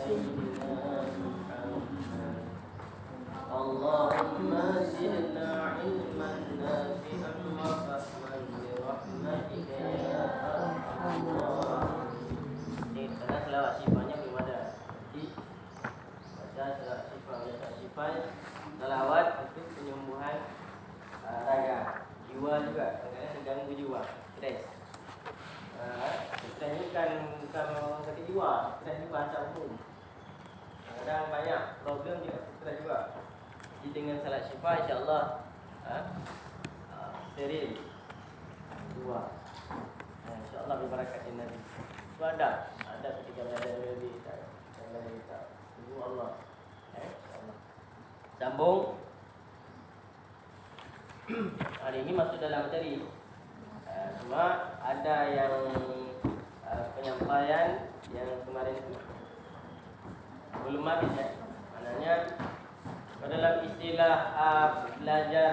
سيدنا محمد اللهم زدنا علما نافعا وفهما برحمتك يا أرحم الراحمين. Karena selawat syifannya belum ada. Jadi baca selawat syifah, baca syifah, selawat untuk penyembuhan raga, jiwa juga. Kadang-kadang terganggu jiwa, stres. Stres ni bukan orang sakit jiwa, stres ni bahasa umum. Kadang banyak problem juga, stres juga. Jadi dengan salat syifa insya-Allah steril jiwa. InsyaAllah berbarakatnya Nabi. Itu ada ketika belajar Nabi kita. Tunggu Allah. InsyaAllah. Sambung. Hari ini masuk dalam materi. Cuma ada yang penyampaian yang kemarin itu belum habis ya. Maknanya dalam istilah belajar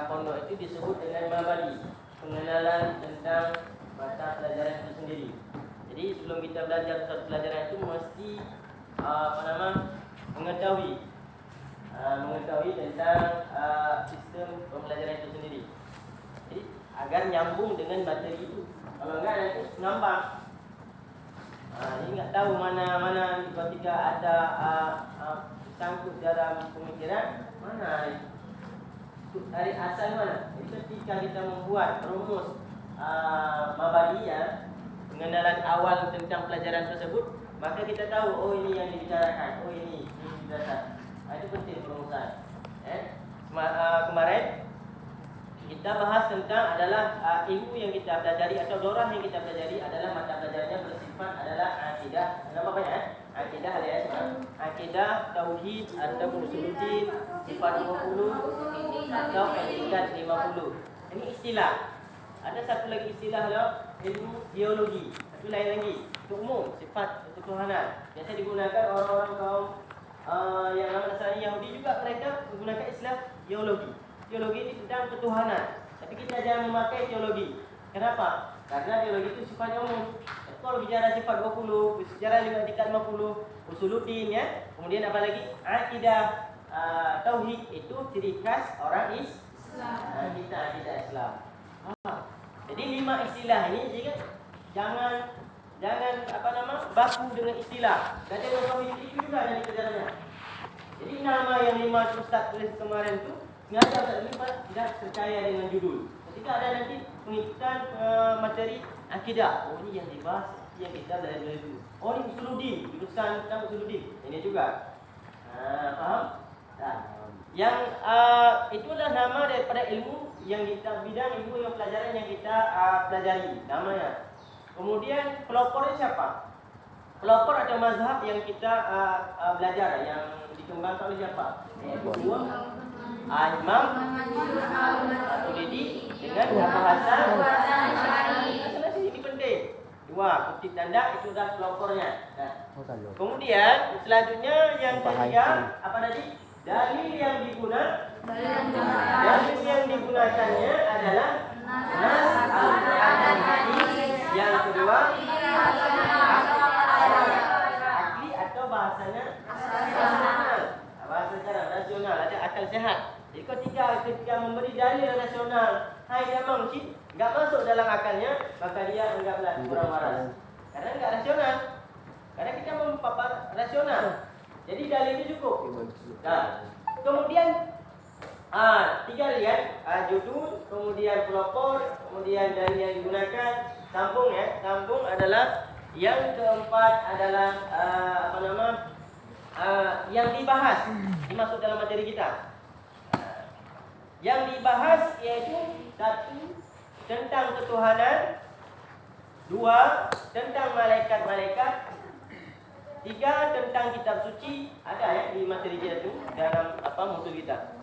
pondok itu disebut dengan mabadi, pengenalan tentang mata pelajaran itu sendiri. Jadi sebelum kita belajar satu pelajaran itu mesti mengetahui tentang sistem pembelajaran itu sendiri. Jadi agar nyambung dengan materi itu. Kalau enggak nanti ngambang. Ini enggak tahu mana ketika ada sangkut dalam pemikiran mana dari asal mana. Jadi ketika kita membuat rumus mabadi ya, pengenalan awal tentang pelajaran tersebut, maka kita tahu oh ini yang dibicarakan, oh ini dasar. Itu penting perumusan. Kemarin kita bahas tentang adalah ilmu yang kita pelajari atau dorah yang kita pelajari adalah mata pelajarannya bersifat adalah akidah. Nama apa ya? Akidah alias akidah, tauhid atau usuluddin, sifat 50 atau etikat 50. Ini istilah. Ada satu lagi istilah lah, ilmu geologi. Satu lain lagi, itu umum, sifat ketuhanan. Biasa digunakan orang-orang kaum yang nama Nasrani Yahudi juga, mereka menggunakan istilah geologi. Geologi ini tentang ketuhanan. Tapi kita jangan memakai teologi. Kenapa? Karena teologi itu sifatnya umum. Kalau bicara sifat 20, bicara juga tingkat 50, usuluddin ya. Kemudian apa lagi? Akidah, tauhid itu ciri khas orang Islam. Kita akidah Islam. Jadi 5 istilah ini jangan baku dengan istilah. Kata orang tauhid itu juga ada di pelajarannya. Jadi nama yang 5 Ustaz tulis kemarin itu sengaja Ustaz lipat tidak percaya dengan judul. Ketika ada nanti pengikutan materi akidah. Oh ini yang dibahas, yang kita belajar dulu. Oh ini usuluddin, jurusan tentang usuluddin. Ini juga. Faham? Yang itu adalah nama daripada ilmu yang kita bidang ilmu yang pelajaran yang kita pelajari namanya. Kemudian pelopornya siapa? Pelopor atau mazhab yang kita belajar yang dikembangkan oleh siapa? Imam Maturidi dengan bahasa ini penting. 2 kutip tanda itu dah pelopornya. Kemudian selanjutnya yang ketiga apa tadi? Dalil yang digunakannya adalah nas Al-Quran dan hadis. Yang kedua akli atau bahasanya bahasa secara rasional, ada akal sehat. Jadi ketika memberi dalil rasional, hai memang mungkin enggak masuk dalam akalnya, maka dia anggaplah kurang waras. Karena enggak rasional. Karena kita mempapar rasional. Jadi dalil itu cukup. Nah, kemudian 3 lihat judul, kemudian pelopor, kemudian dalil yang digunakan, sambung ya. Sambung adalah yang keempat adalah yang dibahas dimasuk dalam materi kita. Yang dibahas yaitu 1 tentang ketuhanan, 2 tentang malaikat-malaikat, 3 tentang kitab suci, ada ya di materi kita itu dalam mutu kita.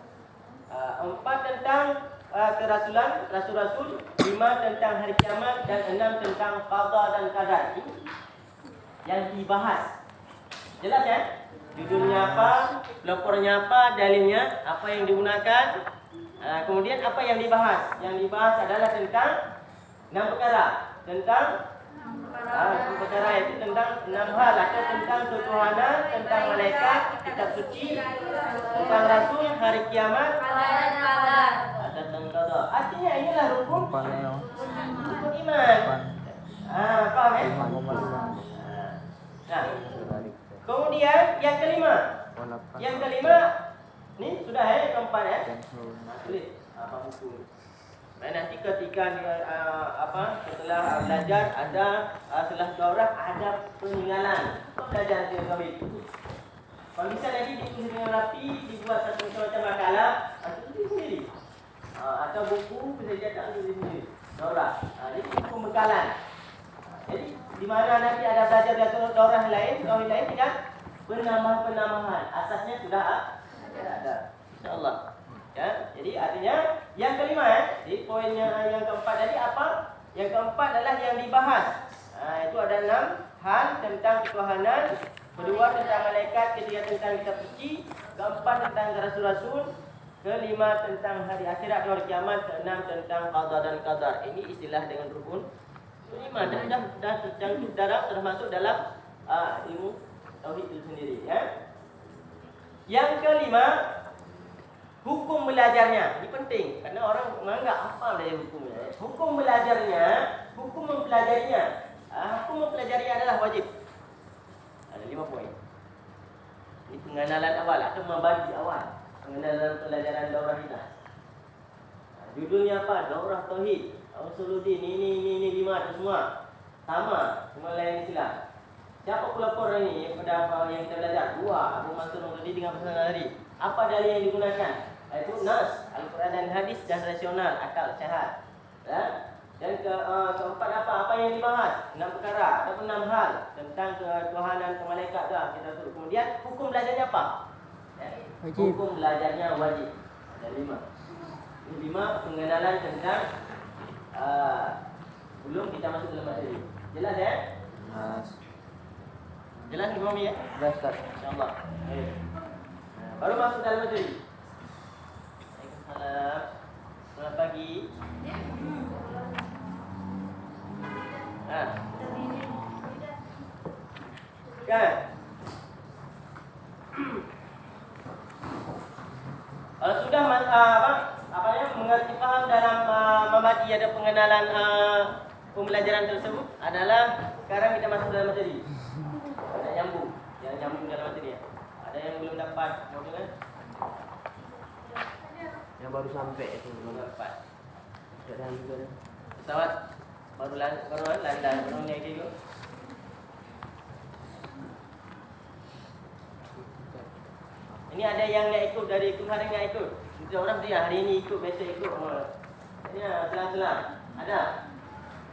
4 tentang kerasulan, rasul-rasul, 5 tentang hari kiamat, dan 6 tentang qada dan qadar. Yang dibahas. Jelas ya? Judulnya apa, pelopornya apa, dalilnya, apa yang digunakan. Kemudian apa yang dibahas? Yang dibahas adalah tentang 6 perkara. Tentang Hukum perkara itu tentang 6 hal atau tentang ketuhanan, tentang malaikat, kitab suci, tentang rasul, hari kiamat, tentang qada. Artinya inilah rukun iman. Paham ya? Nah, kemudian yang kelima. Yang kelima ni sudah ya, keempat ya. Tulis apa buku. Nanti ketika setelah belajar ada setelah daurah ada peninggalan belajar teori itu. Kalau bisa lagi ditulis dengan rapi, dibuat satu macam makalah, tulis sendiri. Atau buku bisa cetak tulis sendiri. Daurah. Jadi buku bekalan. Jadi di mana nanti ada belajar daurah lain tidak penambahan. Asasnya sudah ada. Insyaallah. Ya, jadi artinya yang kelima ya. Jadi poinnya yang keempat tadi apa? Yang keempat adalah yang dibahas. Itu ada 6 hal tentang ketuhanan, kedua tentang malaikat, ketiga tentang kitab suci, keempat tentang rasul-rasul, kelima tentang hari akhirat dan hari kiamat, keenam tentang qada dan qadar. Ini istilah dengan rukun iman dan dah tercantum termasuk dalam ilmu tauhid itu sendiri ya. Yang kelima, hukum belajarnya. Ini penting karena orang menganggap apa belajar hukumnya. Hukum belajarnya, hukum mempelajarinya. Hukum mempelajarinya adalah wajib. Ada 5 poin. Ini pengenalan awal atau membagi awal pengenalan pelajaran daurah kita. Judulnya apa? Daurah tauhid. Usuluddin ini 5 itu semua sama, cuma lain istilah. Siapa pelapor ini pada apa yang kita belajar? 2 Abu Mansur tadi dengan pesanan tadi. Apa dalil yang digunakan? Itu nas, Al-Quran dan hadis dan rasional, akal sehat. Ya? Dan keempat apa yang dibahas? 6 perkara, ada 6 hal tentang ketuhanan, kemalaikat dah kita suruh. Kemudian hukum belajarnya apa? Ya? Hukum belajarnya wajib. Ada 5. Ini 5 pengenalan tentang belum kita masuk dalam materi. Jelas ya? Jelas Imam ya? Jelas Ustaz. Insyaallah. Baru masuk dalam materi. Waalaikumsalam. Selamat pagi. Kan? Kalau sudah mengerti paham dalam membagi ada pengenalan pembelajaran tersebut adalah sekarang kita masuk dalam materi. Ada nyambung dalam materi. Ada yang belum dapat modulnya? Yang baru sampai itu Belum dapat. Ada juga ada. Pesawat baru landai baru naik juga. Ini ada yang nak ikut dari kemarin nak ikut. Kita orang dia hari ini ikut, besok ikut. Ini selang-selang. Ada.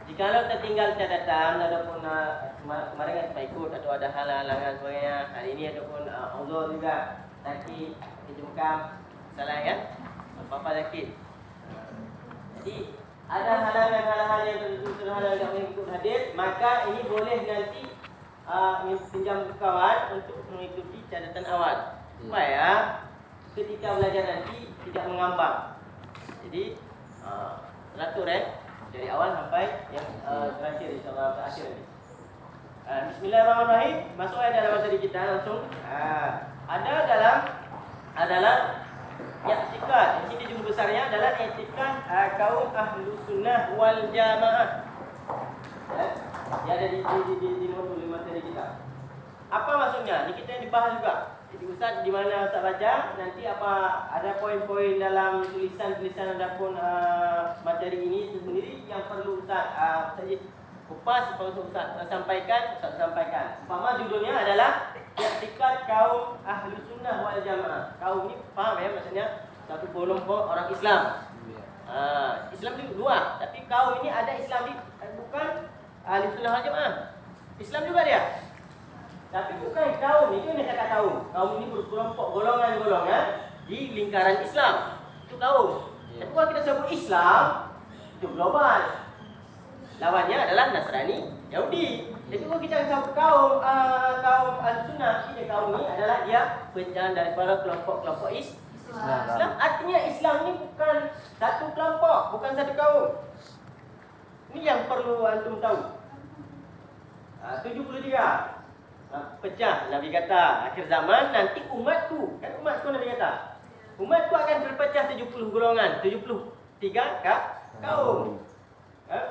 Jikalau tertinggal catatan ataupun kemarin kan sempat ikut atau ada halangan sebagainya, hari ini ataupun uzur juga, sakit, jengkam, salah kan? Apa-apa sakit. Jadi ada halangan-halangan yang terhalang tidak mengikut hadir, maka ini boleh nanti pinjam kawan untuk mengikuti catatan awal supaya ketika belajar nanti tidak mengambang. Jadi teratur dari awal sampai yang terakhir insyaallah terakhir ini. Bismillahirrahmanirrahim. Masuk dalam materi kita langsung. Adalah i'tikad. Di sini jumlah besarnya adalah i'tikad kaum Ahlus Sunnah wal Jamaah. Ya, ada di modul materi kita. Apa maksudnya? Ini kita yang dibahas juga. Jadi Ustaz di mana Ustaz baca, nanti ada poin-poin dalam tulisan-tulisan ataupun materi ini sendiri yang perlu Ustaz kupas, perlu Ustaz sampaikan. Umpama judulnya adalah i'tikad kaum Ahlus Sunnah wal Jamaah. Kaum ini paham ya, maksudnya satu kelompok orang Islam. Islam itu dua, tapi kaum ini ada Islam bukan Ahlus Sunnah wal Jamaah. Islam juga dia. Tapi bukan kaum, itu yang kata kaum. Kaum ini berkelompok golongan-golongan di lingkaran Islam. Itu kaum. Tapi kalau kita sebut Islam, itu global. Lawannya adalah Nasrani, Yahudi. Jadi kalau kita sebut kaum Al-Sunnah, ini kaum ini adalah dia pecahan daripada kelompok-kelompok Islam. Artinya Islam ini bukan satu kelompok, bukan satu kaum. Ini yang perlu antum tahu. 73. Pecah. Nabi kata akhir zaman nanti umatku, kan umatku Nabi kata, umatku akan terpecah 70 golongan, 73 kaum.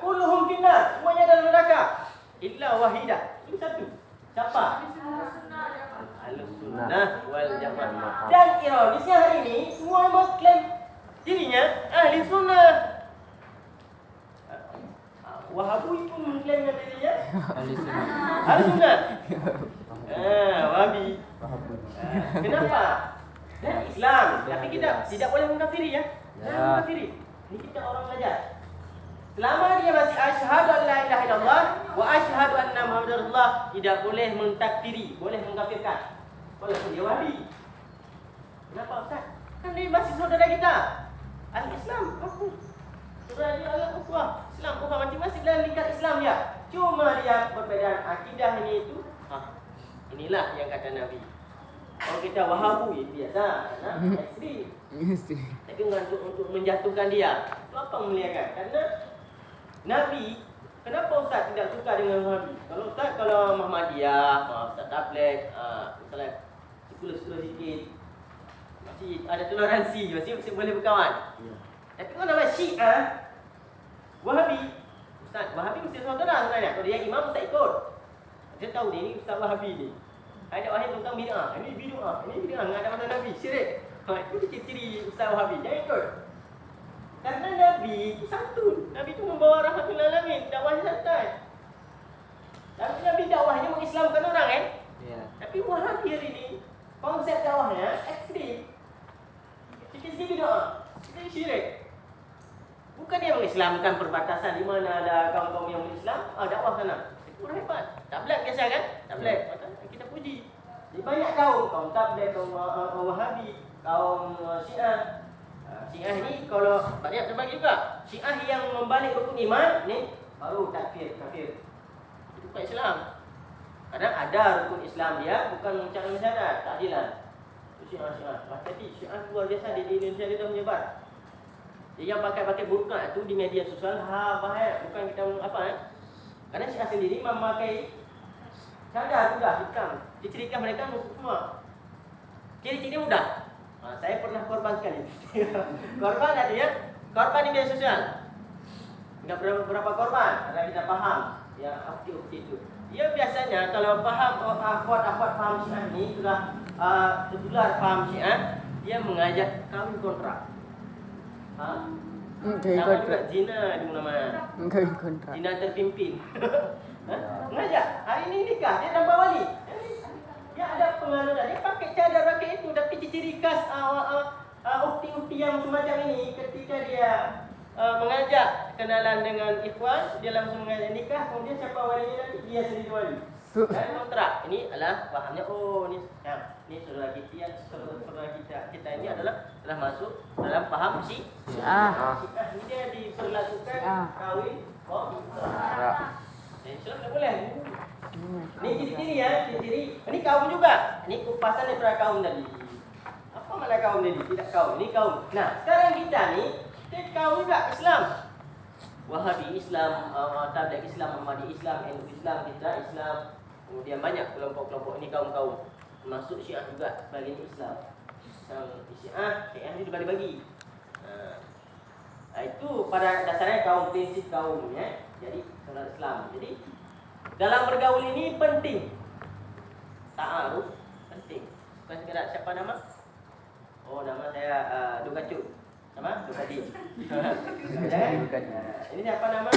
Kulluhum finnar, semuanya dalam neraka illa wahidah. Itu satu. Siapa? Ahlussunnah wal Jamaah. Dan ironisnya hari ini semua mengklaim dirinya ahli sunnah. Wahabi pun mengklaim dirinya ahli sunnah. Wahabi. Kenapa? Dan Islam. Tapi kita tidak boleh mengkafiri ya. Jangan mengkafiri. Ini kita orang belajar. Selama dia masih asyhadu an la ilaha illallah wa asyhadu anna muhammadar rasulullah, tidak boleh mentakfiri, boleh mengkafirkan. Walaupun dia wahabi. Kenapa Ustaz? Kan dia masih saudara kita. Al-Islam, aku. Saudara dia Allah, Islam, ukhuwah masing-masing dalam lingkar Islam dia. Cuma dia perbezaan akidah ini itu. Inilah yang kata Nabi. Kalau kita wahabi biasa, ekstrim. Tapi untuk menjatuhkan dia, itu apa memuliakan? Karena Nabi, kenapa Ustaz tidak suka dengan Wahabi? Kalau Ustaz, kalau Muhammadiyah, Ustaz Tabligh, misalnya sekolah-sekolah sikit, masih ada toleransi, masih boleh berkawan. Tapi kalau nama Syiah, Wahabi, Ustaz, Wahabi mesti saudara sebenarnya. Kalau dia imam, Ustaz ikut. Saya tahu dia ni Ustaz Wahabi ni. Ada wahai tentang bid'ah, ini bid'ah, ada masa Nabi, syirik. Itu ciri-ciri Ustaz Wahabi, jangan ikut. Karena Nabi itu santun. Nabi itu membawa rahmatul alamin, dakwahnya santai. Tapi Nabi dakwahnya mengislamkan orang kan? Ya. Tapi Wahabi hari ini konsep dakwahnya ekstrim. Sikit-sikit bid'ah, sikit syirik. Bukan dia mengislamkan perbatasan di mana ada kaum-kaum yang berislam, dakwah sana. Itu hebat. Tabligh biasa kan? Tabligh. Kita puji. Di banyak kaum tabligh, kaum Wahabi, kaum Syiah. Syiah ni kalau banyak terbagi juga. Syiah yang membalik rukun iman ni baru kafir. Itu bukan Islam. Kadang ada rukun Islam dia bukan mengucapkan syahadat, takdilan. Itu Syiah. Hati-hati, Syiah luar biasa di Indonesia dia dah menyebar. Dia yang pakai burqa itu di media sosial bahaya. Bukan kita Karena Syiah sendiri memakai syahadat sudah hitam. Dicirikan mereka semua. Ciri-ciri mudah. Saya pernah korban sekali. Korban artinya korban di media sosial. Enggak berapa korban, karena kita paham yang ukti itu. Dia biasanya kalau paham akhwat paham Syiah ini sudah tertular paham Syiah, dia mengajak kawin kontrak. Nama juga zina nama. Kawin kontrak. Zina terpimpin. Mengajak, hari ini nikah, dia tambah wali. Dia ada pengaruh, dia pakai cadar pakai itu, tapi ciri khas ukti-ukti yang semacam ini ketika dia mengajak kenalan dengan ikhwan, dia langsung mengajak nikah, kemudian siapa walinya nanti dia sendiri wali. Dan kontrak ini adalah fahamnya, ini saudara kita ini adalah telah masuk dalam faham Syiah. Ini dia diperlakukan kawin kontrak. Islam tak boleh. Ini ciri-ciri ya, ciri-ciri. Ini kaum juga. Ini kupasan daripada kaum tadi. Apa makna kaum tadi? Tidak kaum, ini kaum. Nah, sekarang kita kaum juga Islam. Wahabi Islam, Tabligh Islam, Ahmadi Islam, NU Islam, kita Islam. Kemudian banyak kelompok-kelompok ini kaum-kaum. Termasuk Syiah juga bagian Islam. Syiah ini dibagi-bagi. Itu pada dasarnya kaum, prinsip kaum ya. Jadi saudara Islam. Jadi dalam bergaul ini penting. Ta'aruf penting. Bukan sekedar siapa nama? Nama saya Dukacu. Nama? Dukadi. Ini siapa nama?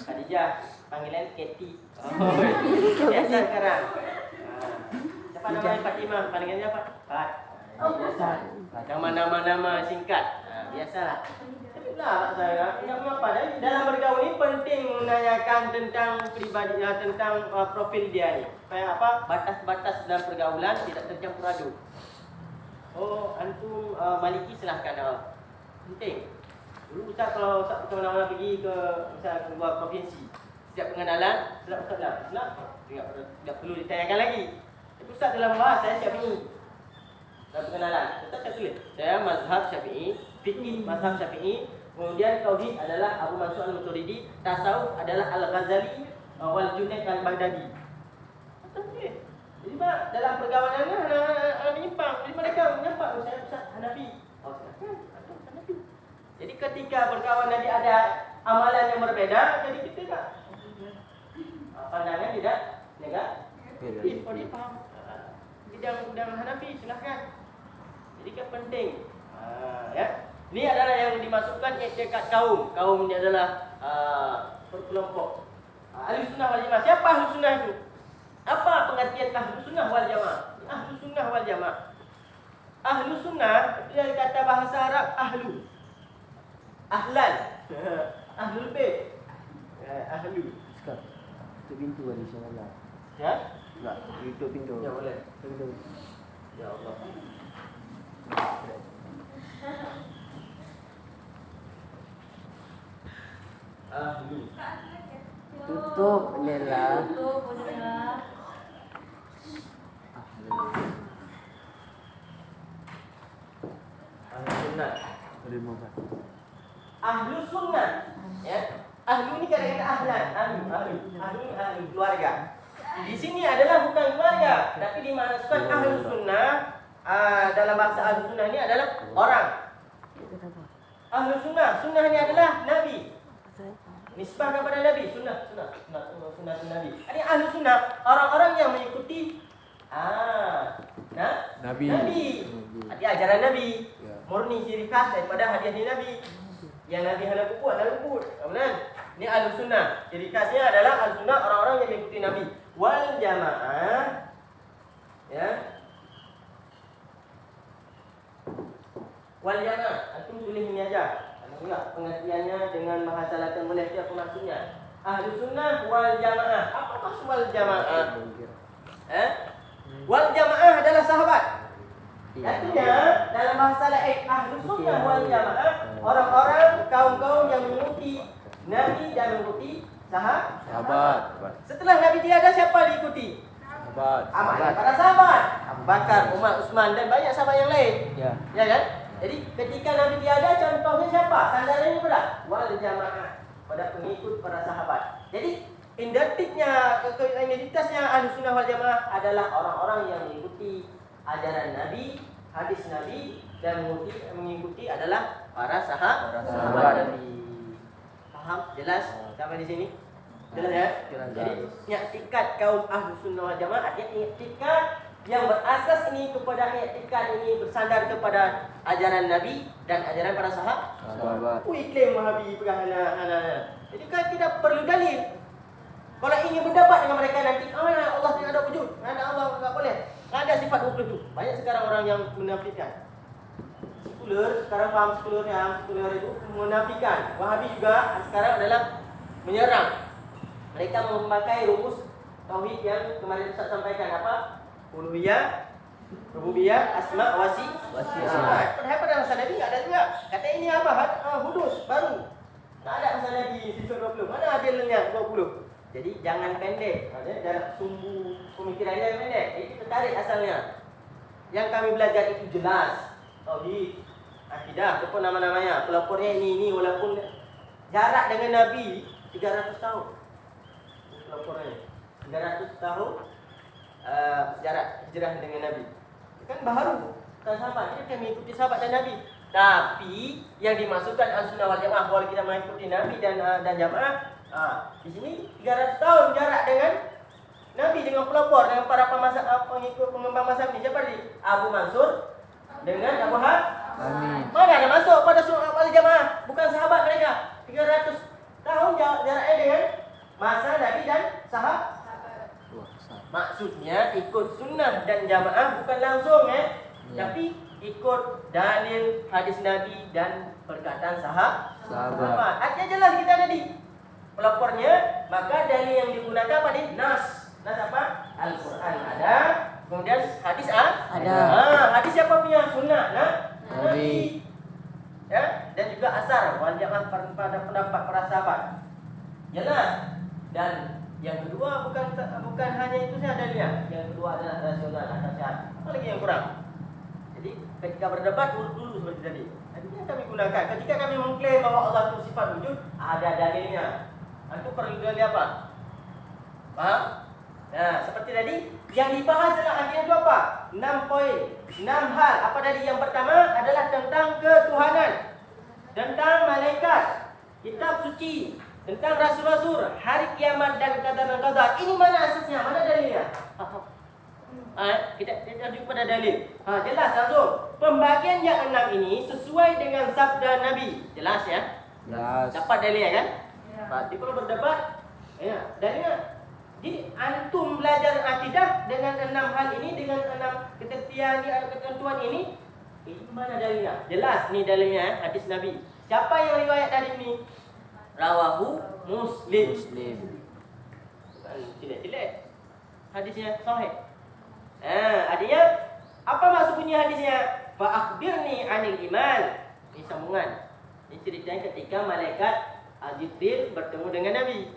Khadijah. Panggilan Keti. Biasa sekarang. Siapa nama? Fatimah. Panggilannya apa? Fat. Biasa. Nama-nama singkat. Biasalah. Itulah saya. Yang mengapa dalam bergaul ini penting menanyakan tentang pribadi, tentang profil dia ni. Supaya batas-batas dalam pergaulan tidak tercampur aduk. Antum Maliki silahkan. Penting. Dulu kalau Ustaz mana-mana pergi ke misalnya ke luar provinsi, setiap pengenalan Ustaz tidak perlu ditanyakan lagi. Tapi Ustaz dalam bahasa saya Syafi'i. Dalam pengenalan tetap saya tulis saya mazhab Syafi'i, fikih mazhab Syafi'i. Kemudian tauhid adalah Abu Mansur Al-Maturidi, tasawuf adalah Al-Ghazali, wal Junaid al-Baghdadi. Okey. Jadi dalam pergaulannya ada menyimpang. Jadi mereka menyimpang Ustaz Hanafi. Silakan Hanafi. Jadi ketika berkawan nanti ada amalan yang berbeda, jadi kita tak pandangan tidak negatif. Oh dia faham bidang Hanafi, silahkan. Jadi kan penting. Ya. Ini adalah yang dimasukkan i'tikad kaum. Kaum ini adalah berkelompok. Ahli sunnah wal jamaah. Siapa ahli sunnah itu? Apa pengertian ahli sunnah wal jamaah? Ahli sunnah wal jamaah. Ahli sunnah dari kata bahasa Arab ahlu. Ahlan. Ahlul bait. Ahlu. Sekarang tutup pintu ada insya-Allah. Ya? Enggak, tutup pintu. Ya boleh. Pintu. Ya Allah. Ahlu. Tutup jendela. Ahlu sunnah. Boleh makan. Ahlu sunnah. Ya. Ahlu ini kata-kata ahlan. Ahlu keluarga. Di sini adalah bukan keluarga, tapi dimaksudkan ahlu sunnah. Dalam bahasa ahlu sunnah ini adalah orang. Ahlu sunnah. Sunnah ini adalah Nabi. Nisbah kepada Nabi, sunnah Nabi. Ini ahlu sunnah, orang-orang yang mengikuti Nabi. Arti ajaran Nabi. Murni ciri khas daripada hadis Nabi. Yang Nabi hendak luput. Kemudian ini ahlu sunnah. Ciri khasnya adalah ahlu sunnah, orang-orang yang mengikuti Nabi. Wal jamaah, ya. Wal jamaah, antum tulis ini aja. Enggak, pengertiannya dengan bahasa Latin boleh apa maksudnya? Ahlu sunnah wal jamaah. Apa maksud wal jamaah? Wal jamaah adalah sahabat. Artinya dalam bahasa Latin ahlu sunnah wal jamaah orang-orang kaum-kaum yang mengikuti Nabi dan mengikuti sahabat. Setelah Nabi tiada, siapa diikuti? Sahabat. Para sahabat. Abu Bakar, Umar, Utsman dan banyak sahabat yang lain. Ya kan? Jadi ketika Nabi tiada, contohnya siapa? Sandarannya pada wal jamaah, pada pengikut para sahabat. Jadi identitasnya ahli sunnah wal jamaah adalah orang-orang yang mengikuti ajaran Nabi, hadis Nabi dan mengikuti adalah para sahabat Nabi. Paham? Jelas? Sampai di sini? Jelas ya? Jadi i'tikad kaum ahli sunnah wal jamaah artinya i'tikad yang berasas ini kepada i'tikad ini bersandar kepada ajaran Nabi dan ajaran para sahabat. Klaim Wahabi perahana. Jadi kan tidak perlu dalil. Kalau ingin berdebat dengan mereka nanti, Allah tidak ada wujud, Allah enggak boleh. Enggak ada sifat wujud itu. Banyak sekarang orang yang menafikan. Sekarang paham sekuler itu menafikan. Wahabi juga sekarang adalah menyerang. Mereka memakai rumus tauhid yang kemarin Ustaz sampaikan apa? Uluhiyah, rububiyah, asma, sifat. Padahal pada masa Nabi enggak ada juga. Kata ini apa? Hudus baru. Tak ada masa Nabi sifat 20. Mana adilnya 20? Jadi jangan pendek. Dalam sumbu pemikiran yang pendek. Jadi kita tarik asalnya. Yang kami belajar itu jelas. Tauhid, akidah, ataupun nama-namanya. Pelapornya ini walaupun jarak dengan Nabi 300 tahun. Pelapornya 300 tahun. Jarak hijrah dengan Nabi. Kan baru sahabat, kita mengikuti sahabat dan Nabi. Tapi yang dimaksudkan al-sunnah wal jamaah bahwa kita mengikuti Nabi dan jamaah, di sini 300 tahun jarak dengan Nabi, dengan pelopor, dengan para pengikut pengembang mazhab ini. Siapa tadi? Abu Mansur dengan Abu Hanifah. Mana ada masuk pada sunnah wal jamaah? Bukan sahabat mereka. 300 tahun jaraknya dengan masa Nabi dan sahabat. Maksudnya ikut sunnah dan jamaah bukan langsung tapi ikut dalil hadis Nabi dan perkataan sahabat. Artinya jelas kita tadi pelapornya, maka dalil yang digunakan apa nih? Nas apa? Al-Quran ada, kemudian hadis ada. Hadis siapa punya? Sunnah Nabi. Ya, dan juga asar wal jamaah pada pendapat para sahabat. Jelas. Dan yang kedua bukan hanya itu saja dalilnya. Yang kedua adalah rasional atau syar'i. Apa lagi yang kurang? Jadi ketika berdebat urut dulu seperti tadi. Nanti yang kami gunakan ketika kami mengklaim bahwa Allah itu sifat wujud, ada dalilnya. Itu perlu dalil apa? Faham? Nah, seperti tadi yang dibahas dalam hadis itu apa? 6 poin, 6 hal. Apa tadi? Yang pertama adalah tentang ketuhanan, tentang malaikat, kitab suci, tentang rasul-rasul, hari kiamat dan qadar dan qadar. Ini mana asasnya? Mana dalilnya? Kita rujuk pada dalil. Jelas langsung. Pembagian yang 6 ini sesuai dengan sabda Nabi. Jelas ya? Jelas. Dapat dalilnya kan? Jadi kalau berdebat, ya, dalilnya. Jadi antum belajar akidah dengan 6 hal ini, dengan 6 ketentuan ini mana dalilnya? Jelas nih dalilnya, hadis Nabi. Siapa yang riwayat dari ini? Rawahu Muslim. Bukan jelek-jelek. Hadisnya sahih. Artinya apa maksud bunyi hadisnya? Fa akhbirni 'anil iman. Ini sambungan. Ini ceritanya ketika malaikat Jibril bertemu dengan Nabi.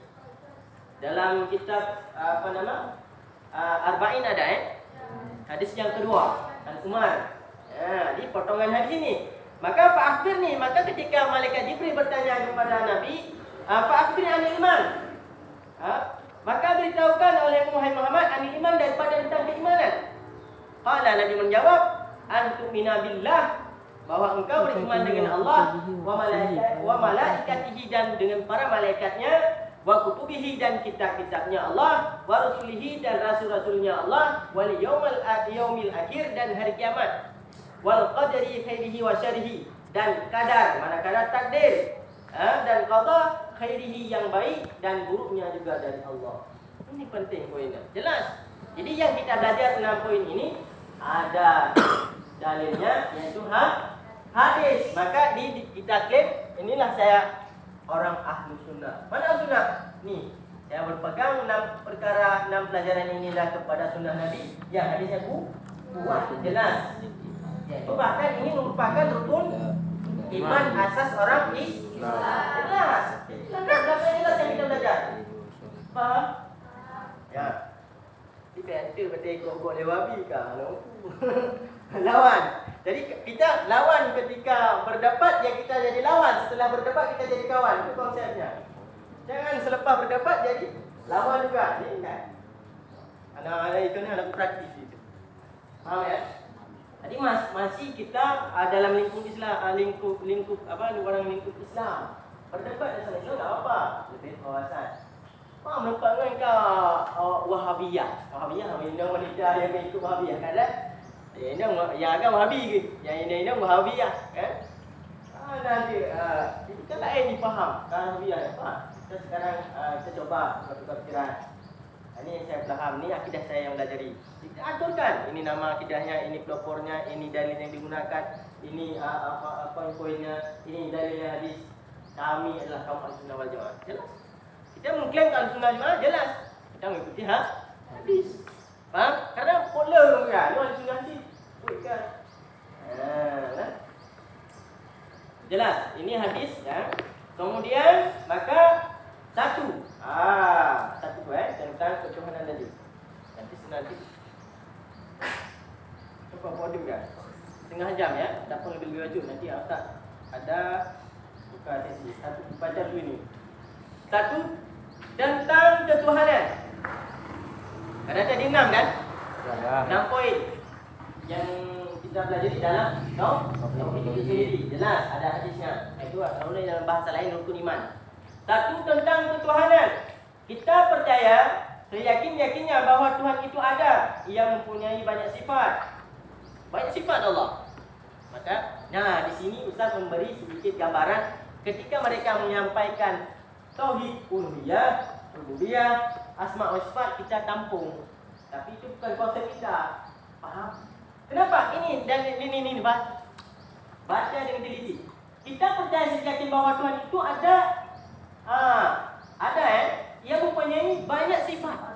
Dalam kitab Arba'in ada hadis yang kedua, Umar. Di potongan hadis ini. Maka fa akhbirni, maka ketika malaikat Jibril bertanya kepada Nabi, fa akhbirni 'anil iman. Maka beritahukan oleh Muhammad anil iman daripada tentang keimanan. Qala, Nabi menjawab, antumina billah, bahwa engkau beriman dengan Allah wa malaikatihi, dan dengan para malaikatnya, wa kutubihi, dan kitab-kitabnya Allah, wa rasulihi, dan rasul-rasulnya Allah, wal yaumil akhir, dan hari kiamat, wal qadari khairihi wa syarrihi, dan kadar, mana kadar takdir, dan qada khairihi, yang baik dan buruknya juga dari Allah. Ini penting poinnya. Jelas. Jadi yang kita belajar 6 poin ini ada dalilnya, yaitu hadis. Maka kita klaim inilah saya orang ahlu sunnah. Mana sunnah? Nih, saya berpegang 6 perkara, 6 pelajaran inilah kepada sunnah Nabi yang hadisnya kuat, jelas. Yaitu bahkan ini merupakan rukun iman, asas orang Islam. Jelas. Jelas yang kita belajar. Faham? Ya. Di penter betul ikut lewabi kah? Lawan. Jadi kita lawan ketika berdebat, ya kita jadi lawan. Setelah berdebat kita jadi kawan. Itu konsepnya. Jangan selepas berdebat jadi lawan juga. Ini kan. Anak-anak itu ni anak praktis itu. Faham ya? Jadi masih kita dalam lingkup Islam, lingkup orang lingkup Islam. Berdebat dengan Islam tak apa, lebih kawasan. Faham nampak kan kau Wahabiyah. Wahabiyah ini wanita yang mengikut Wahabiyah kan? Ini yang agak Wahabi ke? Yang ini Wahabiyah kan? Nanti ini kan lain dipaham. Kan Wahabiyah ya faham. Kita sekarang kita coba bertukar pikiran. Ini yang saya faham, ini akidah saya yang belajari. Kita aturkan, ini nama akidahnya, ini pelopornya, ini dalil yang digunakan, ini poin-poinnya, ini dalilnya hadis. Kami adalah kaum Ahlussunnah wal Jamaah. Jelas. Kita mengklaim Ahlussunnah wal Jamaah, jelas. Kita mengikuti hadis. Faham? Karena pola kan, Ahlussunnah hadis. Bukan. Jelas, ini hadis ya. Kemudian maka satu tentang ketuhanan tadi. Nanti cukup podium kan? Setengah jam ya, tak perlu lebih lanjut. Nanti Ustaz ada buka sesi. Satu baca dulu ini. Satu tentang ketuhanan. Ada tadi 6 kan? Ya. 6 poin yang kita belajar di dalam tauhid itu sendiri. Jelas ada hadisnya. Itu kalau dalam bahasa lain rukun iman. Satu tentang ketuhanan. Kita percaya, seyakin-yakinnya bahwa Tuhan itu ada. Ia mempunyai banyak sifat. Banyak sifat Allah. Maka, di sini Ustaz memberi sedikit gambaran ketika mereka menyampaikan tauhid uluhiyah, rububiyah, asma wa sifat, kita tampung. Tapi itu bukan konsep kita. Faham? Kenapa? Ini dan ini baca dengan teliti. Kita percaya seyakin bahwa Tuhan itu ada. Ia mempunyai banyak sifat.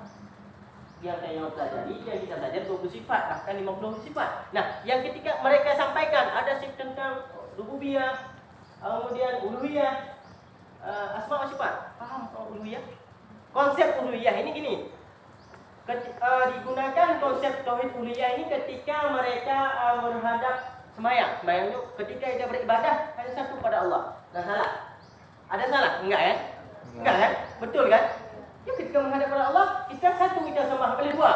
Yang saya pelajari, yang kita belajar 20 sifat, bahkan 50 sifat. Nah, yang ketika mereka sampaikan ada sifat tentang rububiyah, kemudian uluhiyah, asma wa sifat. Faham uluhiyah? Konsep uluhiyah ini gini. Digunakan konsep tauhid uluhiyah ini ketika mereka berhadap sembahyang. Sembahyang itu ketika kita beribadah hanya satu pada Allah. Nah, salah. Ada salah? Enggak kan? Enggak kan? Betul kan? Ya, ketika menghadap kepada Allah, kita satu kita sembah, boleh dua.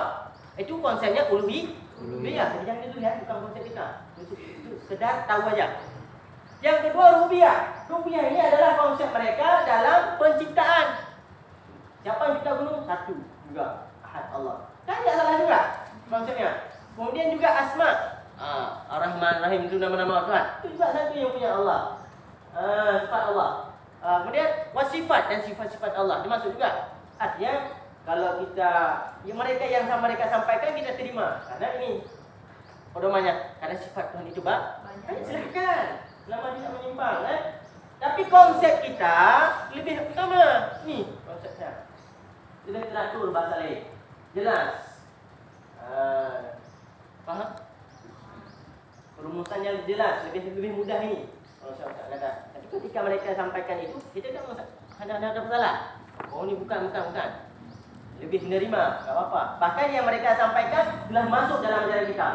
Itu konsepnya uluhiyah. Jadi jangan dulu ya, bukan konsep kita. Itu sekedar tahu aja. Yang kedua rububiyah. Rububiyah ini adalah konsep mereka dalam penciptaan. Siapa yang cipta gunung? Satu juga, Ahad Allah. Kan tidak salah juga konsepnya. Kemudian juga asma. Ar-Rahman, Rahim itu nama-nama Tuhan. Itu juga satu yang punya Allah. Sifat Allah. Kemudian wasifat dan sifat-sifat Allah dimaksud juga. Artinya kalau kita mereka yang mereka sampaikan kita terima. Karena ini pedomannya, karena sifat Tuhan itu banyak. Silakan. Selama tidak menyimpang, Tapi konsep kita lebih utama. Ni konsepnya. Sudah teratur bahasa lain. Jelas. Faham? Rumusannya jelas, lebih mudah ini. Kalau saya kata. Tapi ketika mereka sampaikan itu, kita tak ada masalah. Oh, ini bukan. Lebih menerima, tak apa-apa. Bahkan yang mereka sampaikan telah masuk dalam ajaran kita.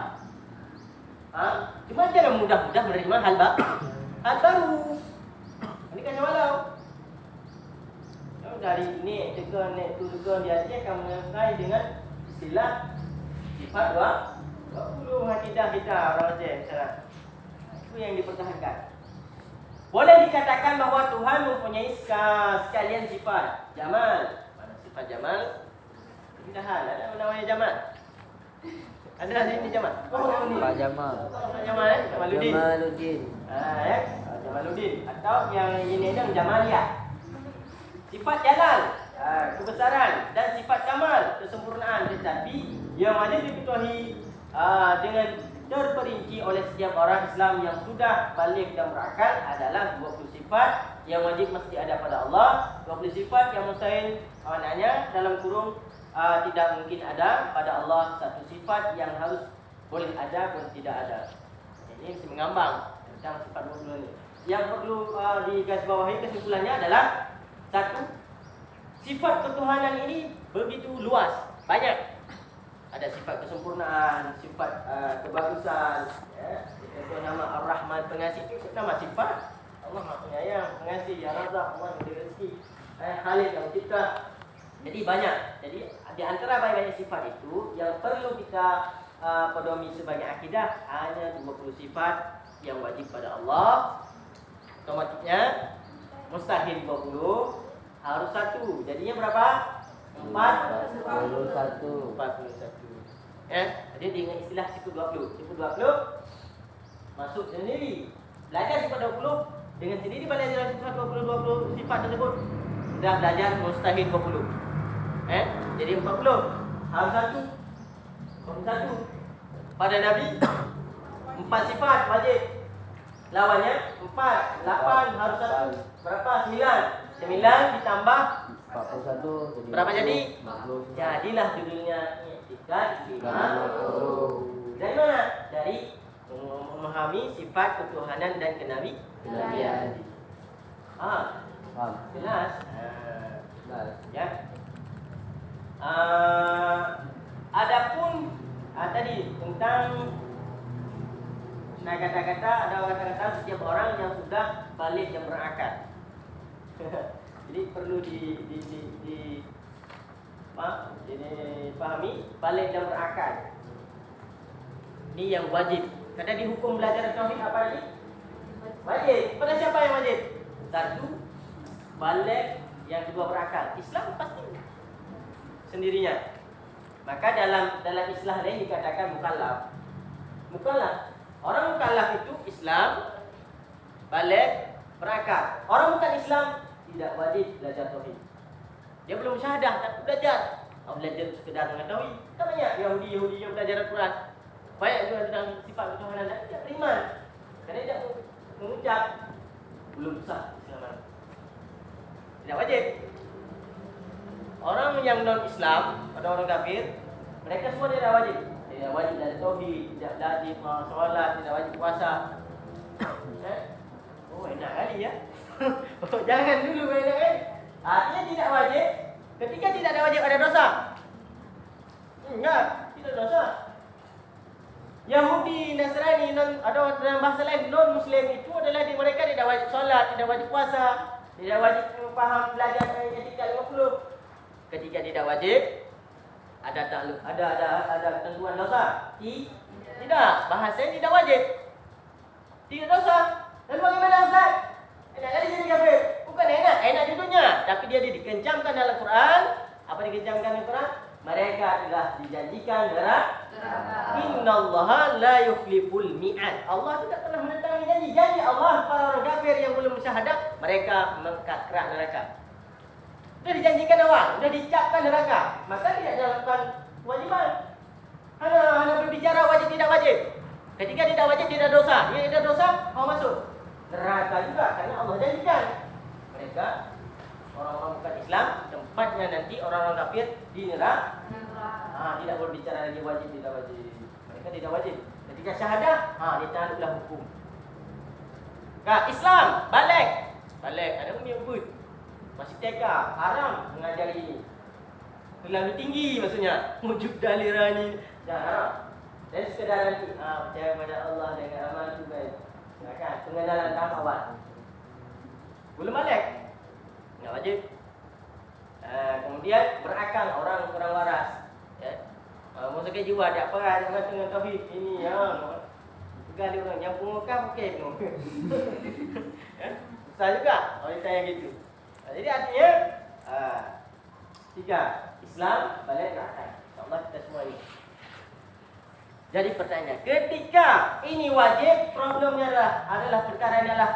Cuma jangan mudah-mudah menerima hal baru. Ini kan walau. Dari ini naik turun dia akan mengenai dengan istilah sifat 20 akidah kita orang Aceh misalnya. Itu yang dipertahankan. Boleh dikatakan bahawa Tuhan mempunyai sekalian sifat jamal. Mana sifat jamal? Keindahan. Ada namanya jamal. Ada ini jamal. Pak Jamal. Pak Jamal, Jamaluddin. Ya, Jamaluddin. Atau yang ini yang Jamaliyah. Sifat jalal, kebesaran, dan sifat kamal, kesempurnaan. Tetapi yang mana diketahui dengan terperinci oleh setiap orang Islam yang sudah balik dan berakal adalah 20 sifat yang wajib mesti ada pada Allah, 20 sifat yang mustahil maknanya dalam kurung tidak mungkin ada pada Allah, satu sifat yang harus boleh ada pun tidak ada. Ini mesti mengambang tentang sifat 20 ini. Yang perlu digarisbawahi kesimpulannya adalah satu, sifat ketuhanan ini begitu luas, banyak. Ada sifat kesempurnaan, sifat kebagusan, itu nama Ar-Rahman, pengasih, itu nama sifat. Allah Maha Penyayang, pengasih, Ya Razak, Allah yang rezeki, Khalid yang mencipta. Jadi banyak. Jadi di antara banyak sifat itu yang perlu kita pedomi sebagai akidah hanya 20 sifat yang wajib pada Allah. Otomatiknya mustahil 20, harus satu. Jadinya berapa? 41. Jadi dengan istilah sifu 20. Sifu 20 masuk sendiri. Belajar sifat 20 dengan sendiri belajar sifat 20 sifat tersebut. Sudah belajar mustahil 20. Jadi 40 harus satu. 41. Pada Nabi 4 sifat wajib. Lawannya 4, 8 harus satu. Berapa? 9 ditambah 41 berapa jadi? 50. Jadilah judulnya I'tiqad 50. Dari mana? Dari memahami sifat ketuhanan dan kenabian. Jelas. Ya. Adapun tadi tentang kata-kata, ada kata-kata setiap orang yang sudah balik dan berakal. Jadi perlu dipahami balik dan berakal. Ini yang wajib. Karena di hukum belajar tauhid apa lagi? Wajib. Pada siapa yang wajib? Satu, balik, yang kedua berakal. Islam pasti sendirinya. Maka dalam istilah lain dikatakan mukallaf. Mukallaf. Orang mukallaf itu Islam, balik, berakal. Orang bukan Islam tidak wajib belajar tauhid. Dia belum syahadah tak belajar. Belajar sekedar mengetahui. Kan banyak Yahudi yang belajar Al-Quran. Banyak juga tentang sifat ketuhanan dan tidak beriman. Kerana tidak mengucap belum sah Islam. Tidak wajib. Orang yang non-Islam, orang kafir, mereka semua tidak wajib. Tidak wajib belajar tauhid, tidak wajib solat, tidak wajib puasa. Oh, enak kali ya. Oh, jangan dulu enak kan? Artinya tidak wajib. Ketika tidak ada wajib ada dosa. Enggak, tidak dosa. Yahudi, Nasrani, ada dalam bahasa lain non-Muslim itu adalah di mereka tidak wajib solat, tidak wajib puasa, tidak wajib faham belajar etika 50. Ketika tidak wajib, ada takluk, ada ketentuan dosa? Tidak, bahasanya tidak wajib. Tidak dosa. Dan bagaimana Ustaz? Enak kali jadi kafir. Bukan enak di dunia, tapi dia dikencangkan dalam Quran. Apa dikencangkan dalam Quran? Mereka telah dijanjikan neraka. Innallaha la yukhliful mi'ad. Allah tidak pernah menentangi janji. Janji Allah para orang kafir yang belum syahadat, mereka mengkakrak neraka. Sudah dijanjikan awal, sudah dicapkan neraka. Maka tidak dilakukan kewajiban. Hanya berbicara wajib tidak wajib. Ketika tidak wajib tidak dosa. Dia tidak dosa, mau masuk neraka juga karena Allah janjikan. Mereka orang-orang bukan Islam, tempatnya nanti orang-orang kafir di neraka. Tidak berbicara lagi wajib tidak wajib. Mereka tidak wajib. Ketika syahadah, ditakluklah hukum. Islam, balik ada menyebut masih TK, haram mengajari ini. Terlalu tinggi maksudnya. Wujud dalirani haram. Dan sekadar nanti percaya pada Allah dengan amal juga. Silakan pengenalan tahap awal. Belum balik, enggak wajib. Kemudian berakal orang kurang waras. Masa ke jiwa ada apa dengan tengah tauhid ini ya. Pegali orang yang pengokap okey no. Susah juga wanita yang gitu. Jadi artinya tiga, Islam balik berakal. InsyaAllah kita semua ini. Jadi pertanyaan, ketika ini wajib, problemnya adalah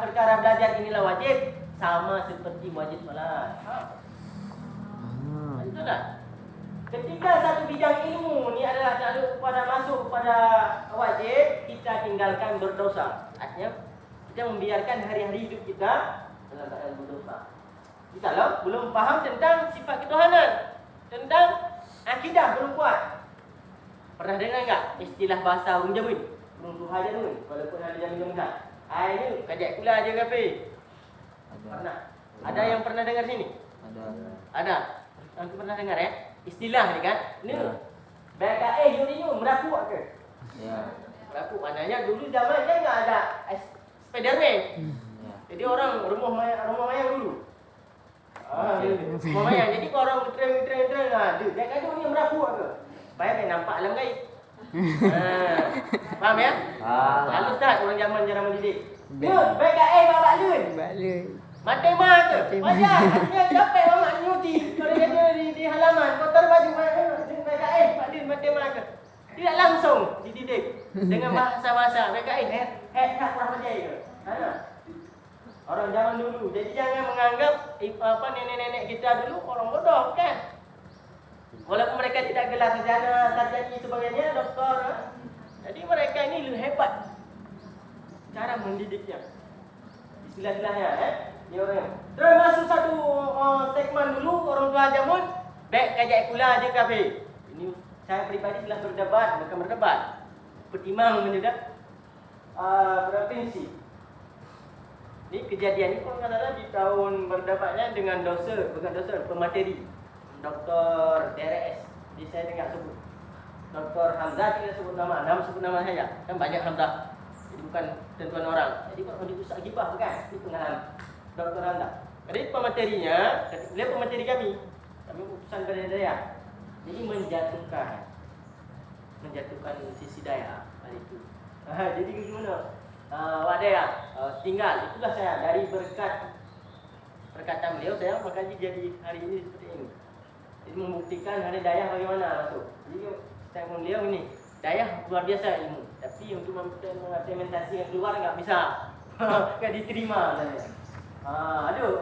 perkara belajar inilah wajib, sama seperti wajib solat. Betul tak? Ketika satu bidang ilmu ni adalah masuk kepada wajib, kita tinggalkan berdosa. Artinya kita membiarkan hari-hari hidup kita dalam keadaan berdosa. Kita belum faham tentang sifat ketuhanan, tentang akidah belum kuat. Pernah dengar enggak istilah bahasa urung jamin? Urung Tuhan je nun, walaupun ada jamin-jamin dah. Ini kajak kula aja kafe. Pernah. Ada yang pernah dengar sini? Ada. Aku pernah dengar ya. Istilah ni kan. Ni. BKE ni merapu ke? Ya. Merapu maknanya dulu zaman kan enggak ada Spiderman. Jadi orang rumah mayang dulu. Rumah mayang. Jadi kalau orang train ada. BKE ni merapu ke? Supaya nampak alam gaib. Faham ya? Lalu Ustaz orang zaman jarang mendidik. BKE bapak lun. Mati mak ke? Wajah. Dia capek mamak nyuci. Kalau dia di halaman kotor baju BKE Pak Din mati mak ke? Tidak langsung dididik dengan bahasa-bahasa BKE nak kurang ajar ke? Orang zaman dulu. Jadi jangan menganggap nenek-nenek kita dulu orang bodoh kan? Walaupun mereka tidak gelar sarjana sebagainya, doktor. Jadi mereka ini lebih hebat cara mendidiknya. Istilah-istilahnya ni orang. Terus masuk satu segmen dulu orang tua jamun, baik kajak kula aja kafe. Ini saya pribadi telah berdebat. Pertimang menyedak berprinsip. Ini kejadian ini kalau katalah di tahun berdebatnya dengan bukan dosa, pemateri. Dr. DRS. Jadi saya dengar sebut Dr. Hamzah, kita sebut nama saya. Kan banyak Hamzah. Jadi bukan tentuan orang. Jadi kalau diusak gibah bukan. Itu pengalaman Dr. Hamzah. Jadi pematerinya, beliau pemateri kami utusan berdaya. Jadi menjatuhkan sisi daya hari itu. Jadi gimana? Wadaya tinggal. Itulah saya dari berkat perkataan beliau saya makanya jadi hari ini seperti ini. Jadi membuktikan ada daya bagaimana masuk. Jadi statement beliau ini, daya luar biasa ilmu. Tapi untuk mengimplementasi yang keluar enggak bisa. Enggak diterima saya.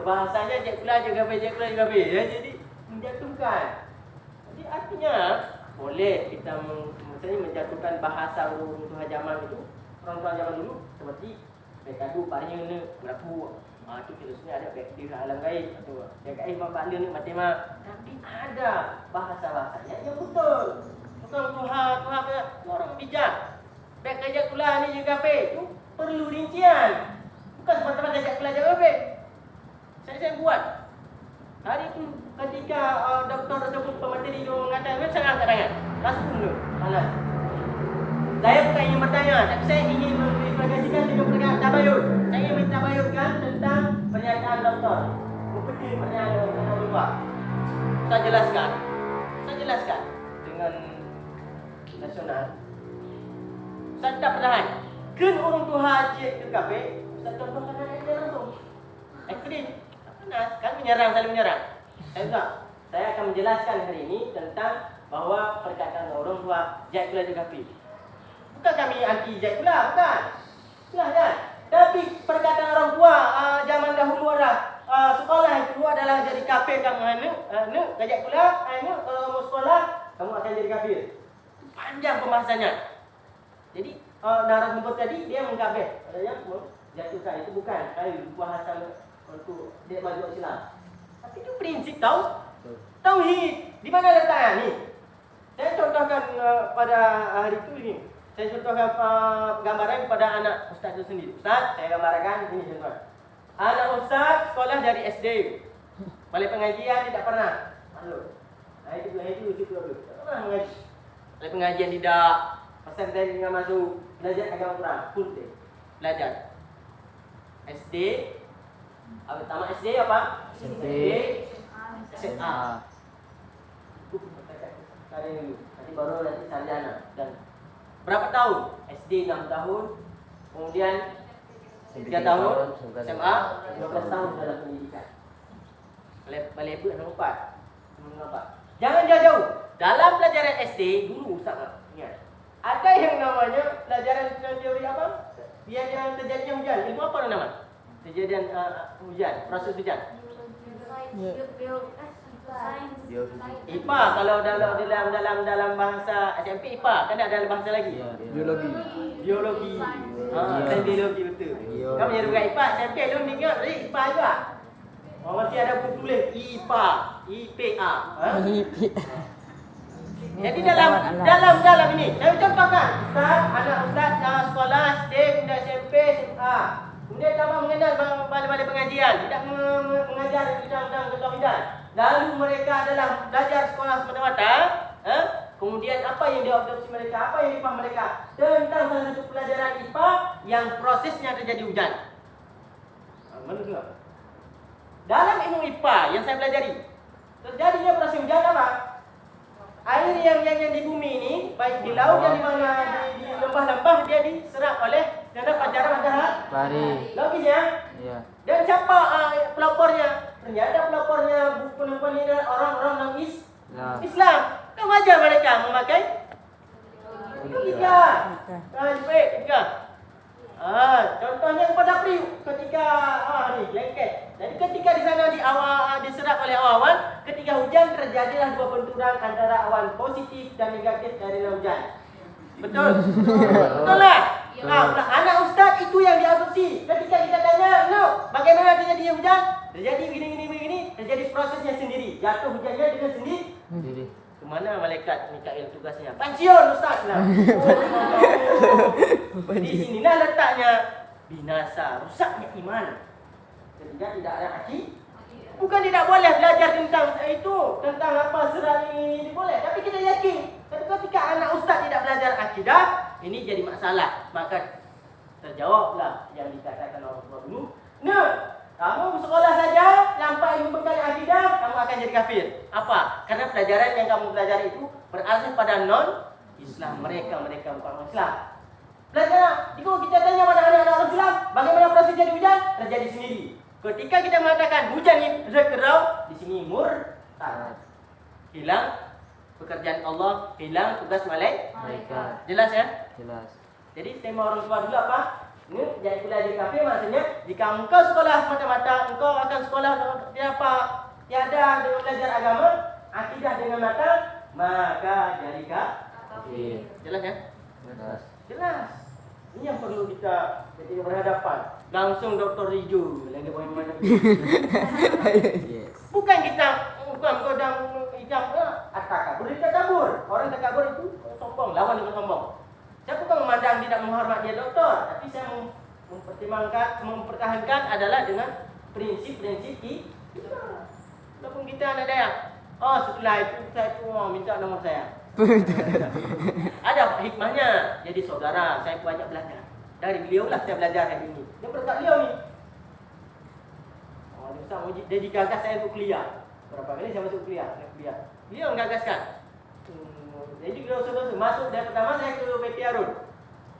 Bahasanya je pula juga gabe. Ya, jadi menjatuhkan. Jadi artinya boleh kita menjatuhkan bahasa orang tua zaman itu, orang tua zaman dulu seperti bekadu parinya merapu. Itu filosofinya ada di alam gaib atau gaib bapak dia ni matematik. Tapi ada bahasa-bahasanya yang betul. Bukan Tuhan orang bijak. Baik kajak pula ni je kafe tu perlu rincian. Bukan semata-mata kajak pula je kafe. Saya buat. Hari itu ketika doktor tersebut pemateri dia mengatakan saya angkat tangan. Langsung dulu. Panas. Saya bukan ingin bertanya, tapi saya ingin menginformasikan dengan perkataan tabayun. Saya ingin mentabayunkan tentang pernyataan doktor. Seperti pernyataan doktor lupa. Saya jelaskan dengan nasional. Saya tak perlahan. Kan orang tua cik ke kafe, Ustaz contohkan anak dia langsung. Ekstrim. Tak panas. Kan saling menyerang. Saya akan menjelaskan hari ini tentang bahawa perkataan orang tua jahit pula juga kafir. Bukan kami anti jahit pula, bukan. Nah, kan? Tapi perkataan orang tua zaman dahulu adalah sekolah itu adalah jadi kafir kamu kajak pula, kalau mau sekolah kamu akan jadi kafir. Panjang pembahasannya. Jadi narasumber tadi dia mengkafir, katanya jatuhkan itu bukan bahasa untuk dia masuk Islam. Tapi itu prinsip tauhid. Di mana letaknya ni? Saya contohkan pada hari itu ini. Saya contohkan gambaran kepada anak ustaz itu sendiri. Ustaz, saya gambarkan ini contoh. Anak ustaz sekolah dari SD. Balik pengajian tidak pernah. Malu. Nah itu dulu. Tak pernah mengaji. Balik pengajian tidak. Pasal saya dengan masuk belajar agama Quran. Full day. Belajar. SD. Tamat SD apa? SMP. SMA. Nanti baru nanti sarjana. Dan berapa tahun? SD 6 tahun. Kemudian 3 tahun SMA, 15 tahun dalam pendidikan. Balik apa nombor 4. Jangan jauh-jauh. Dalam pelajaran SD dulu Ustaz ingat. Ada yang namanya pelajaran teori apa? Biar terjadinya hujan. Ilmu apa nama? Kejadian hujan, proses hujan. IPA kalau dalam bahasa SMP IPA kan ada bahasa lagi. Biologi. Biologi betul. Kamu jadi bukan IPA SMP lu ingat tadi IPA juga. Masih ada buku tulis IPA, IPA. Jadi dalam ini saya contohkan Ustaz, anak Ustaz sekolah SD, kemudian SMP, SMA. Kemudian tambah mengenal balai-balai pengajian, tidak mengajar tentang ketauhidan. Lalu mereka adalah belajar sekolah semata-mata. Kemudian apa yang diadopsi mereka, apa yang dipaham mereka tentang salah satu pelajaran IPA yang prosesnya terjadi hujan. Menurut dalam ilmu IPA yang saya pelajari, terjadinya proses hujan apa? Air yang di bumi ini, baik di laut dan di mana di lembah-lembah, dia diserap oleh terhadap pancaran matahari. Logisnya? Iya. Dan siapa pelopornya? Ternyata pelopornya penumpang ini adalah orang-orang non Islam. Kan wajar mereka memakai hijab. Contohnya kepada Priuk ketika ni blanket. Jadi ketika di sana diserap oleh awan, ketika hujan terjadilah dua benturan antara awan positif dan negatif dari hujan. Betul? Betul lah. Anak ustaz itu yang diadopsi. Ketika kita tanya, bagaimana terjadi hujan? Terjadi begini, terjadi prosesnya sendiri. Jatuh hujannya dengan sendiri. Kemana malaikat Mikail tugasnya? Pensiun ustaz lah. Di sinilah letaknya binasa, rusaknya iman. Ketika tidak ada akidah. Bukan tidak boleh belajar tentang itu, tentang apa serat ini boleh. Tapi kita yakin, ketika anak ustaz tidak belajar akidah, ini jadi masalah. Maka terjawablah yang dikatakan orang tua dulu. Kamu sekolah saja, lampai ilmu bekal akidah, kamu akan jadi kafir. Apa? Karena pelajaran yang kamu belajar itu berasal pada non-Islam. Mereka bukan orang Islam. Belajar, kalau kita tanya pada anak-anak orang Islam, bagaimana proses jadi hujan? Terjadi sendiri. Ketika kita mengatakan hujan ini rekerau, di sini murtad. Hilang pekerjaan Allah, hilang tugas malaikat. Jelas ya? Jelas. Jadi tema orang tua dulu apa? Ini jadi belajar kafir maksudnya jika engkau sekolah semata-mata, engkau akan sekolah tiada dengan belajar agama, akidah dengan mata, maka jadi kafir. Jelas ya? Jelas. Ini yang perlu kita ketika berhadapan. Langsung Dr. Rijo lagi bagaimana? Yes. Bukan godang hijab takabur, dia takabur. Orang takabur itu sombong, lawan dengan sombong. Saya bukan memandang tidak menghormat dia doktor, tapi saya mempertahankan adalah dengan prinsip-prinsip kita. Walaupun kita anak daya. Setelah itu saya minta nomor saya. Ada hikmahnya. Jadi saudara, saya banyak belajar. Dari beliau lah saya belajar hari ini. Dia berkat beliau ni. Dia ustaz, dia digagas saya untuk kuliah. Berapa kali saya masuk kuliah. Beliau menggagaskan. Jadi dosen-dosen masuk dari pertama saya ke PT Arun.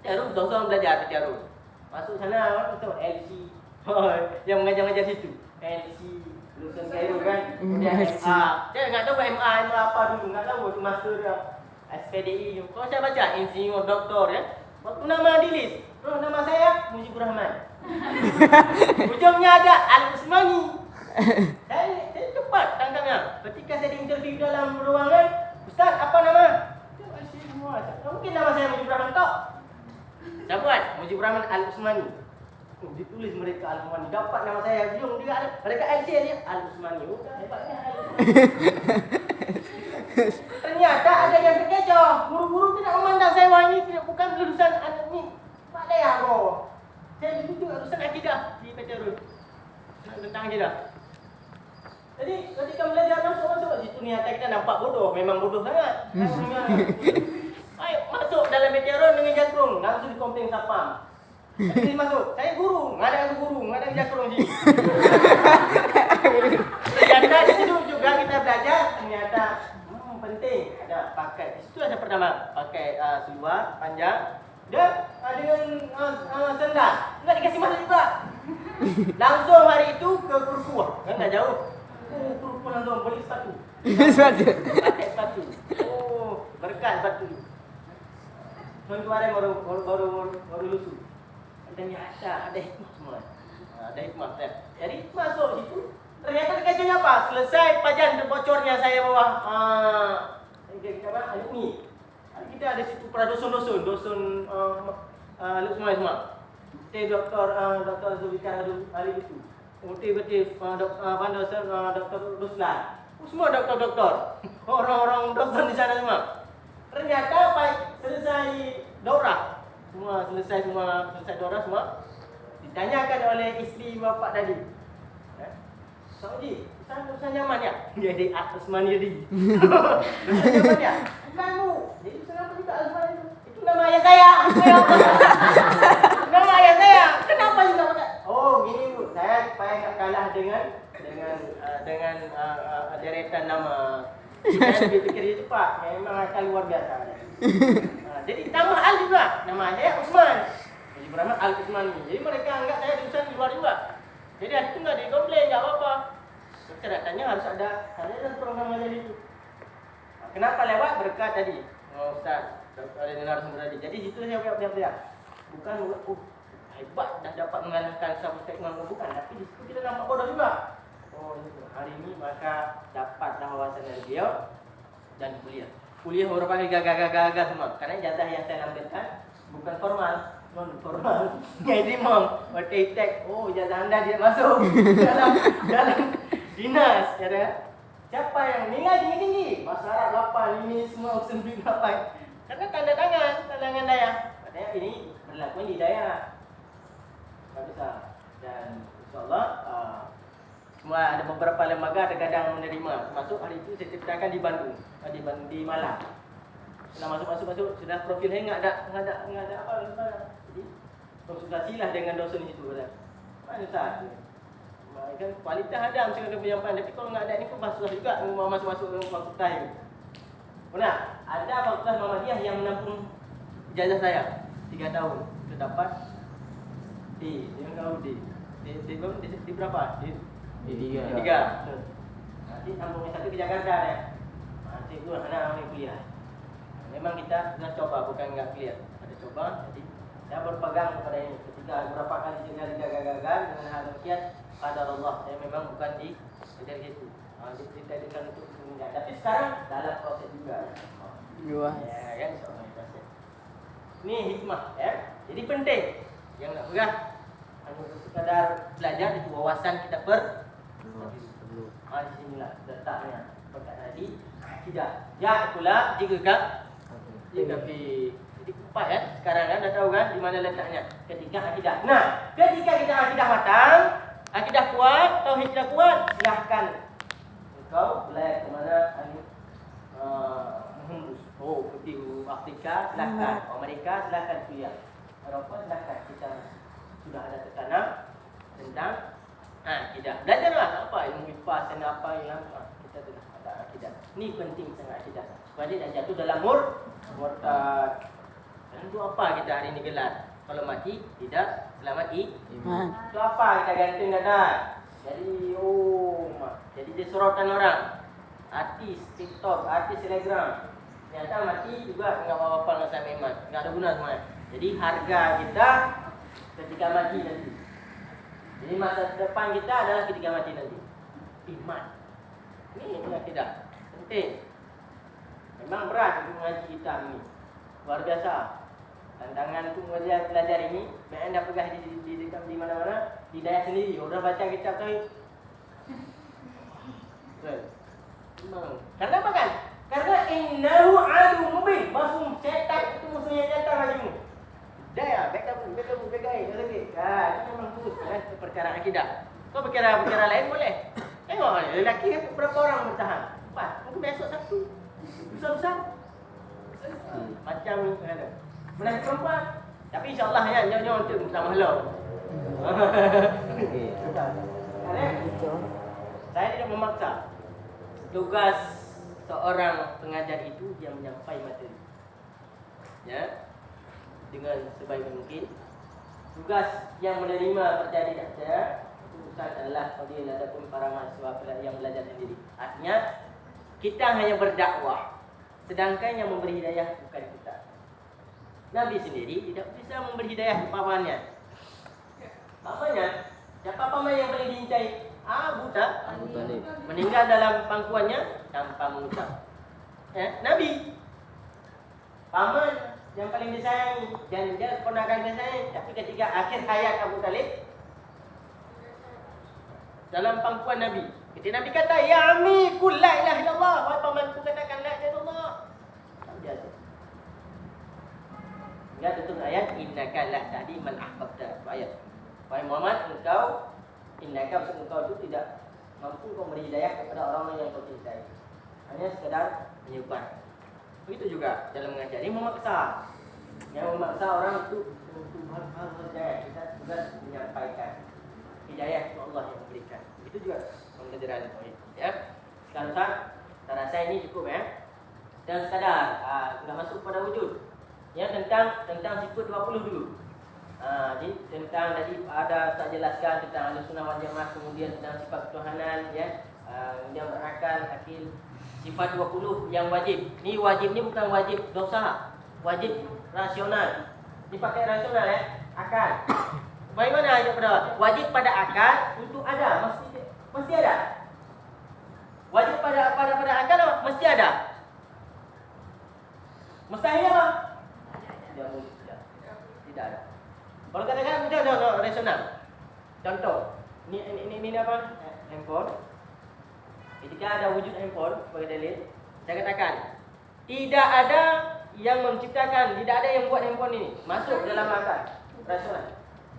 PT Arun seorang belajar PT Arun. Masuk sana apa tu LC. Yang mengajar-mengajar situ. LC lulusan Cairo kan. Kemudian MA. Saya enggak tahu MA apa dulu, enggak tahu tu master dia. SPDI. Kalau saya baca insinyur doktor ya. Waktu nama di list. Terus nama saya Mujibur Rahman. Ujungnya ada Al-Usmani. Saya cepat tangkapnya. Ketika saya diinterview dalam ruangan, Ustaz, apa nama? Semua. Mungkin nama saya Mujibur Rahman tak? Saya buat Mujibur Rahman Al-Usmani. Ditulis mereka Al-Usmani. Dapat nama saya. Belum juga ada. Mereka LC dia Al-Usmani. Hebatnya Al-Usmani. Ternyata ada yang terkecoh. Guru-guru tidak memandang saya. Wah, ini bukan lulusan ini. Pak Daya kau. Saya dulu lulusan akidah di PT Arun. Tentang akidah. Jadi ketika belajar masuk ke situ niat kita nampak bodoh. Memang bodoh sangat. Ayo masuk dalam PT Arun dengan jakrung. Langsung dikomplain sapam. Jadi masuk. Saya guru. Nggak ada guru. Nggak ada jakrung sini. Ternyata di situ juga kita belajar. Ternyata penting ada pakai. Di situ ada pertama pakai seluar panjang dan dengan sendal. Enggak dikasih masuk juga. Langsung hari itu ke Kurkuah. Kan tak jauh. Kurkuah langsung beli sepatu. Pakai sepatu. Oh, berkat sepatu. Kemarin baru lusuh. Ternyata ada hikmah semua. Ada hikmah. Jadi masuk situ. Ternyata kejadiannya apa? Selesai pajan terbocornya saya bawa alumni. Kita ada situ para dosen semua. Dr. Zulfikar Ali itu. Betul Dr. Ruslan. Semua doktor. Orang-orang doktor di sana semua. Ternyata selesai daurah. Selesai daurah semua. Ditanyakan oleh isteri bapak tadi. Saudi, Ustaz nyaman ya? Jadi Usmani jadi. Ustaz nyaman ya? Bukan bu. Jadi kenapa juga Usmani itu? Itu nama ayah saya. Nama ayah saya. Kenapa juga pakai? Oh gini bu, saya supaya tak kalah dengan deretan nama. Saya pikir itu pak, memang akan luar biasa. Jadi tambah Al juga. Nama saya Usman. Jadi bernama Al Usmani. Jadi mereka anggap saya lulusan di luar juga. Jadi itu enggak dikomplain, enggak apa-apa. Kecerdasannya harus ada program aja itu. Kenapa lewat berkat tadi? Oh, Ustaz, ada narasumber tadi. Jadi situ saya belajar. Bukan hebat dah dapat mengalahkan sahabat Imam bukan, tapi di situ kita nampak bodoh juga. Oh, itu. Hari ini maka dapatlah wawasan dari beliau dan kuliah. Kuliah beberapa kali gagal semua. Karena ijazah yang saya ambilkan bukan formal. Non formal. Jadi tek. Oh, ijazah anda tidak masuk dalam dinas. Ya, siapa yang nilai tinggi? Masyarakat 8 ini semua urusan duit 8. Karena tanda tangan daya. Katanya ini berlaku di daya. Bisa. Dan insyaallah semua ada beberapa lembaga terkadang menerima. Masuk hari itu saya ceritakan di Bandung, di Malang. Sudah masuk sudah profil saya enggak ada apa. Jadi konsultasilah dengan dosen itu kata. Mana Ustaz? Kan kualitas ada mesti ada penyampaian, tapi kalau enggak ada ini pun susah juga mau masuk ke fakultas itu. Benar, ada fakultas Muhammadiyah yang menampung ijazah saya 3 tahun. Sudah dapat di berapa? Di 3. Nanti sambung S1 ke Jakarta ya. Nanti gua anak kuliah. Memang kita sudah coba, bukan enggak clear. Ada coba, jadi saya berpegang kepada ini. Ketika beberapa kali saya gagal dengan hal demikian, qadarullah, saya memang bukan dari situ. Ditakdirkan untuk meninggal. Tapi sekarang dalam proses juga. Ya, kan insyaallah proses. Ini hikmah ya. Jadi penting. Yang nak pegang hanya untuk sekadar belajar itu wawasan kita di sinilah letaknya. Perkara tadi akidah. Ya pula jika jadi kupat ya. Sekarang kan dah tahu kan di mana letaknya ketika akidah. Nah, ketika kita akidah matang, akidah kuat, tauhid kita kuat, silahkan engkau belajar ke mana pergi Afrika silahkan, Amerika silahkan kuliah, Eropa silahkan. Kita sudah ada tertanam tentang akidah. Belajarlah apa ilmu IPA, apa yang kita telah ada akidah. Ini penting sangat akidah. Supaya dia tak jatuh dalam murtad. Dan itu apa kita hari ini gelar? Kalau mati tidak selamat Iman. itu apa kita gantung dada. Jadi dia sorotan orang. Artis TikTok, artis Telegram. Ternyata mati juga enggak apa-apa dengan sama iman. Enggak ada guna semua. Jadi harga kita ketika mati nanti. Jadi masa depan kita adalah ketika mati nanti. Iman. Ini akidah. Penting. Memang berat mengaji kita ini. Luar biasa. Tantangan untuk belajar ini, memang dah pegang di mana-mana, di daya sendiri. Orang baca kitab tu. Memang. Karena apa kan? Karena innahu adu mubin. Maksud setan itu musuhnya nyata bagimu. Daya, backup lagi. Ini memang khusus kan perkara akidah. Kau perkara lain boleh. Tengok lelaki berapa orang bertahan? 4. Mungkin besok 1. Besar-besar. Macam ada. Benar perempuan. Tapi insya-Allah ya nyonya untuk bersama hello. Okey. Saya tidak memaksa. Tugas seorang pengajar itu yang menyampaikan materi. Ya. Dengan sebaik mungkin. Tugas yang menerima percaya tidak percaya itu bukan adalah fadilah adapun para mahasiswa yang belajar sendiri. Artinya kita hanya berdakwah, sedangkan yang memberi hidayah bukan kita. Nabi sendiri tidak bisa memberi hidayah kepada pamannya. Siapa paman yang paling dicintai? Abu Talib. meninggal dalam pangkuannya tanpa mengucap. Nabi paman yang paling disayangi dan dia keponakan disayang, tapi ketika akhir hayat Abu Talib dalam pangkuan Nabi, ketika Nabi kata, "Ya ami, qul la ilaha illallah," wahai pamanku katakan la ilaha illallah. Biasa. Enggak betul ayat innaka la tahdi man ahbabta. Ayat. Wahai Muhammad, innaka engkau itu tidak mampu memberi hidayah kepada orang yang kau cintai. Hanya sekadar menyebar. Begitu juga dalam mengajar ini memaksa. Yang memaksa orang untuk hal-hal hidayah. Kita juga menyampaikan hidayah itu Allah yang memberikan. Itu juga pembelajaran tauhid. Ya. Sekarang saya rasa ini cukup ya. Dan sekadar sudah masuk pada wujud. Ya, tentang sifat 20 dulu. Jadi tentang tadi ada saya jelaskan tentang Ahlussunnah wal Jamaah, kemudian tentang sifat ketuhanan ya. Kemudian berakal, akil. Sifat 20 yang wajib. Ni wajib ni bukan wajib dosa. Wajib rasional. Dipakai rasional ya, akal. Bagaimana ayat pada wajib pada akal untuk ada, mesti ada. Wajib pada akal mesti ada. Mustahil apa? Tidak ada. Kalau katakan contoh rasional. Contoh, ini apa? Handphone. Ketika ada wujud handphone sebagai dalil, saya katakan tidak ada yang menciptakan, tidak ada yang buat handphone ini. Masuk dalam akal rasional.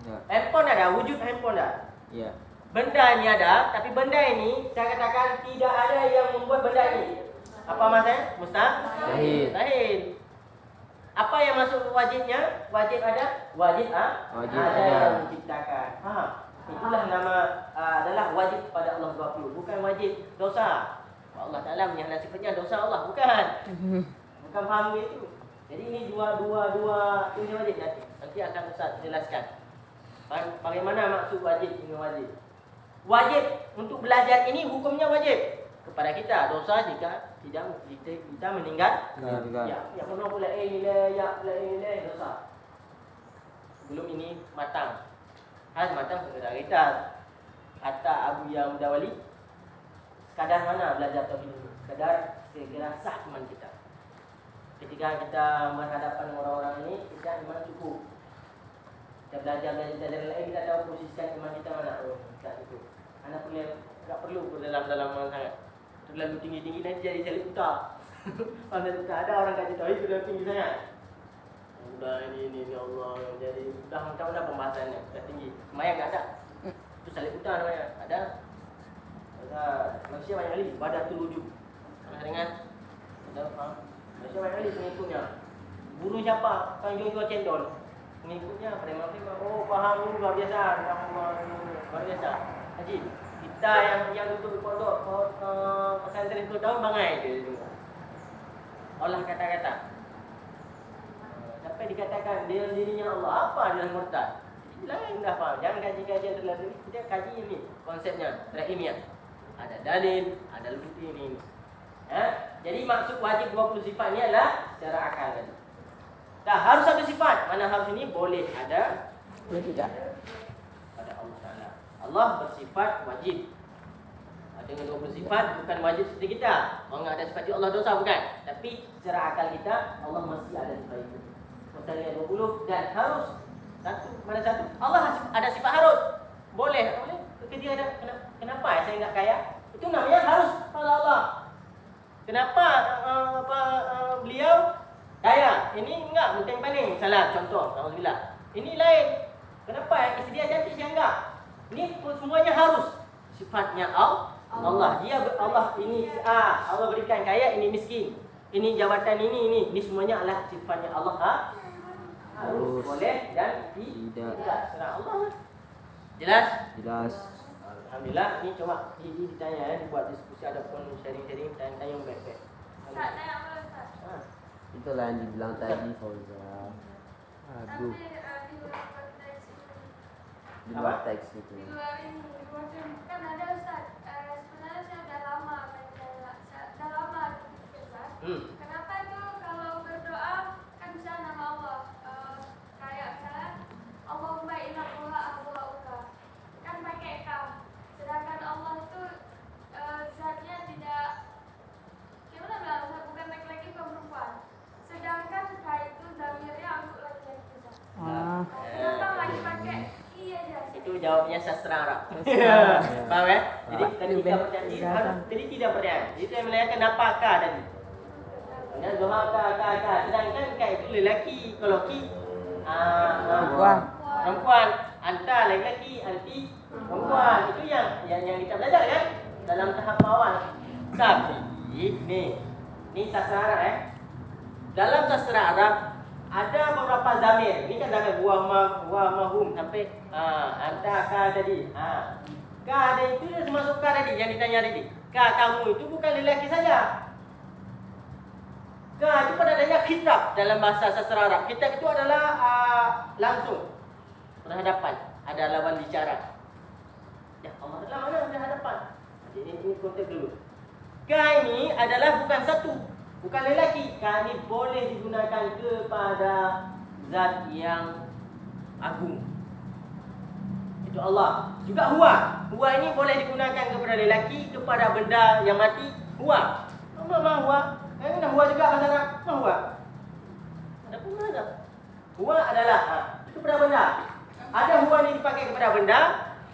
Ya. Handphone ada, wujud handphone ada. Ya. Benda ini ada, tapi benda ini saya katakan tidak ada yang membuat benda ini. Apa maksudnya? Mustahil. Apa yang masuk wajibnya? Wajib ada, wajib ada yang menciptakan. Itulah nama adalah wajib pada Allah 20, bukan wajib dosa. Allah Taala menyatakan sifatnya dosa Allah, bukan. Bukan faham itu. Jadi ini dua ini wajib nanti akan Ustaz jelaskan. Bagaimana maksud wajib dengan wajib? Wajib untuk belajar ini hukumnya wajib kepada kita. Dosa jika tidak kita meninggal. Ya pernah pula dosa. Belum ini matang. Matang sekedar kita. Kata Abu Ya Mudawali, sekadar mana belajar tauhid ini? Sekadar segera sah iman kita. Ketika kita berhadapan dengan orang-orang ini, kita iman cukup. Kita belajar lain, kita tahu posisikan iman kita mana. Tak cukup. Anak tak perlu dalam sangat. Terlalu tinggi-tinggi nanti jadi salib buta. Ada orang kaji tauhid terlalu tinggi sangat. Udah ini Allah jadi dah pembahasannya dah tinggi. Semaya enggak ada. Itu salib buta namanya. Ada manusia banyak kali badatul wujud. Pernah dengar? Ada faham? Manusia banyak kali pengikutnya. Guru siapa? Kan jual cendol. Pengikutnya preman. Oh, faham luar biasa. Luar biasa. Haji, Dah yang duduk di pondok pesantren 10 tahun bangai dia dengar. Olah kata-kata. Sampai dikatakan dia dirinya Allah, apa dia murtad? Lain dah faham. Jangan kaji-kaji yang terlalu ni. Kita kaji ini konsepnya secara ilmiah. Ada dalil, ada bukti ini. Jadi maksud wajib 20 sifat ni adalah secara akal tadi. Dah harus satu sifat. Mana harus ini boleh ada, Boleh tidak? pada Allah Taala. Allah bersifat wajib. Dengan 20 sifat bukan wajib seperti kita. Orang ada sifat itu Allah dosa bukan. Tapi secara akal kita Allah mesti ada sifat itu. Misalnya 20 dan harus satu. Mana satu? Allah ada sifat harus. Boleh. Ketika ada kenapa saya enggak kaya? Itu namanya harus pada Allah. Kenapa beliau kaya? Ini enggak menteng-penteng. Salah contoh, alhamdulillah. Ini lain. Kenapa isteri dia cantik saya enggak? Ini semuanya harus. Sifatnya Allah. Dia Allah ini Allah berikan kaya, ini miskin. Ini jabatan ini semuanya adalah sifatnya Allah. Harus boleh dan tidak. Serah Allah. Jelas? Jelas. Alhamdulillah, ini cuma ditanya dibuat diskusi ada pun sharing-sharing tanya baik-baik. Ustaz, tanya apa Ustaz? Itulah yang dibilang tadi Fauza. Aduh, Tapi di luar konteks ini, di luar teks itu. di luar ini, di luar film, kan ada Ustaz. Sebenarnya saya udah lama berpikir Ustaz. Kenapa itu kalau berdoa kan bisa nama Allah, kayak misalnya Allahumma innallaha aghfirullah, kan pakai kaf. Sedangkan Allah itu zatnya tidak, gimana bilang Ustaz, bukan laki-laki bukan perempuan. Sedangkan ka itu zamirnya untuk laki-laki Ustaz. Kenapa lagi pakai iya aja? Itu jawabnya sastra Arab. Paham ya? Jadi tadi tidak pertanyaan. Jadi tidak pertanyaan. Jadi saya menanyakan kenapa ka tadi. Ya, doa ka. Sedangkan ka itu lelaki, kalau ki perempuan. Anta lelaki, anti perempuan. Itu yang kita belajar kan dalam tahap awal. Tapi ni sastra Arab Dalam sastra Arab ada beberapa zamir. Ini kan zamir wa mahum sampai anta ka tadi. Ka ada itu dia termasuk ka tadi yang ditanya tadi. Ka kamu itu bukan lelaki saja. Ka itu pada adanya khitab dalam bahasa sastra Arab. Khitab itu adalah langsung berhadapan, ada lawan bicara. Ya Allah adalah mana berhadapan. Jadi ini konteks dulu. Ka ini adalah bukan satu, bukan lelaki. Ka ini boleh digunakan kepada zat yang agung. Itu Allah. Juga huwa. Huwa ini boleh digunakan kepada lelaki, kepada benda yang mati. Huwa. Ma huwa. Ada huwa juga bahasa Arab. Ma huwa. Ada pun mana? Huwa adalah itu kepada benda. Ada huwa ini dipakai kepada benda,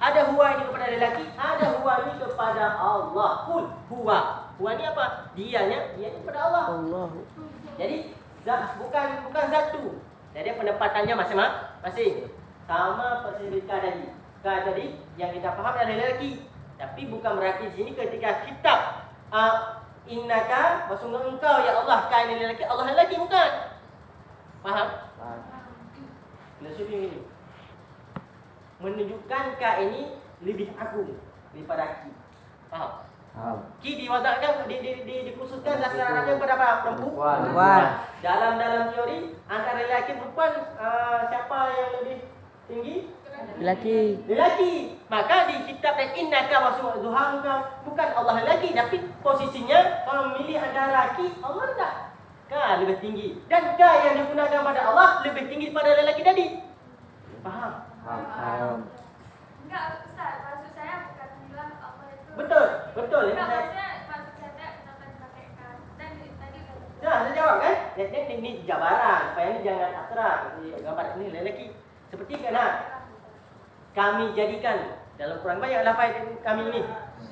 ada huwa ini kepada lelaki, ada huwa ini kepada Allah. Kul huwa. Huwa ini apa? Dianya kepada Allah. Jadi bukan satu. Jadi penempatannya masing-masing. Sama persis ka tadi. Ka tadi yang kita faham adalah lelaki. Tapi bukan berarti di sini ketika kitab innaka wasungguh engkau ya Allah, ka ini lelaki, Allah lelaki bukan. Faham? Filosofi ini menunjukkan ka ini lebih agung daripada ki. Faham? Ki diwatakkan dikhususkan sastra Arabnya kepada apa? Perempuan. Dalam teori antara lelaki perempuan siapa yang lebih tinggi? Lelaki. Maka di kitab innaka wasungguh bukan Allah lelaki, tapi posisinya kalau memilih antara ki Allah tidak. Ka lebih tinggi. Dan ka yang digunakan pada Allah lebih tinggi daripada lelaki tadi. Faham? Enggak Ustaz, maksud saya bukan bilang Allah itu. Betul. Enggak, maksudnya maksud saya kenapa dipakai kan? Dan tadi udah. Saya jawab kan? Ini jabaran supaya ini jangan abstrak. Gambar ini lelaki. Seperti kan kami jadikan dalam Quran banyak lafaz kami ini.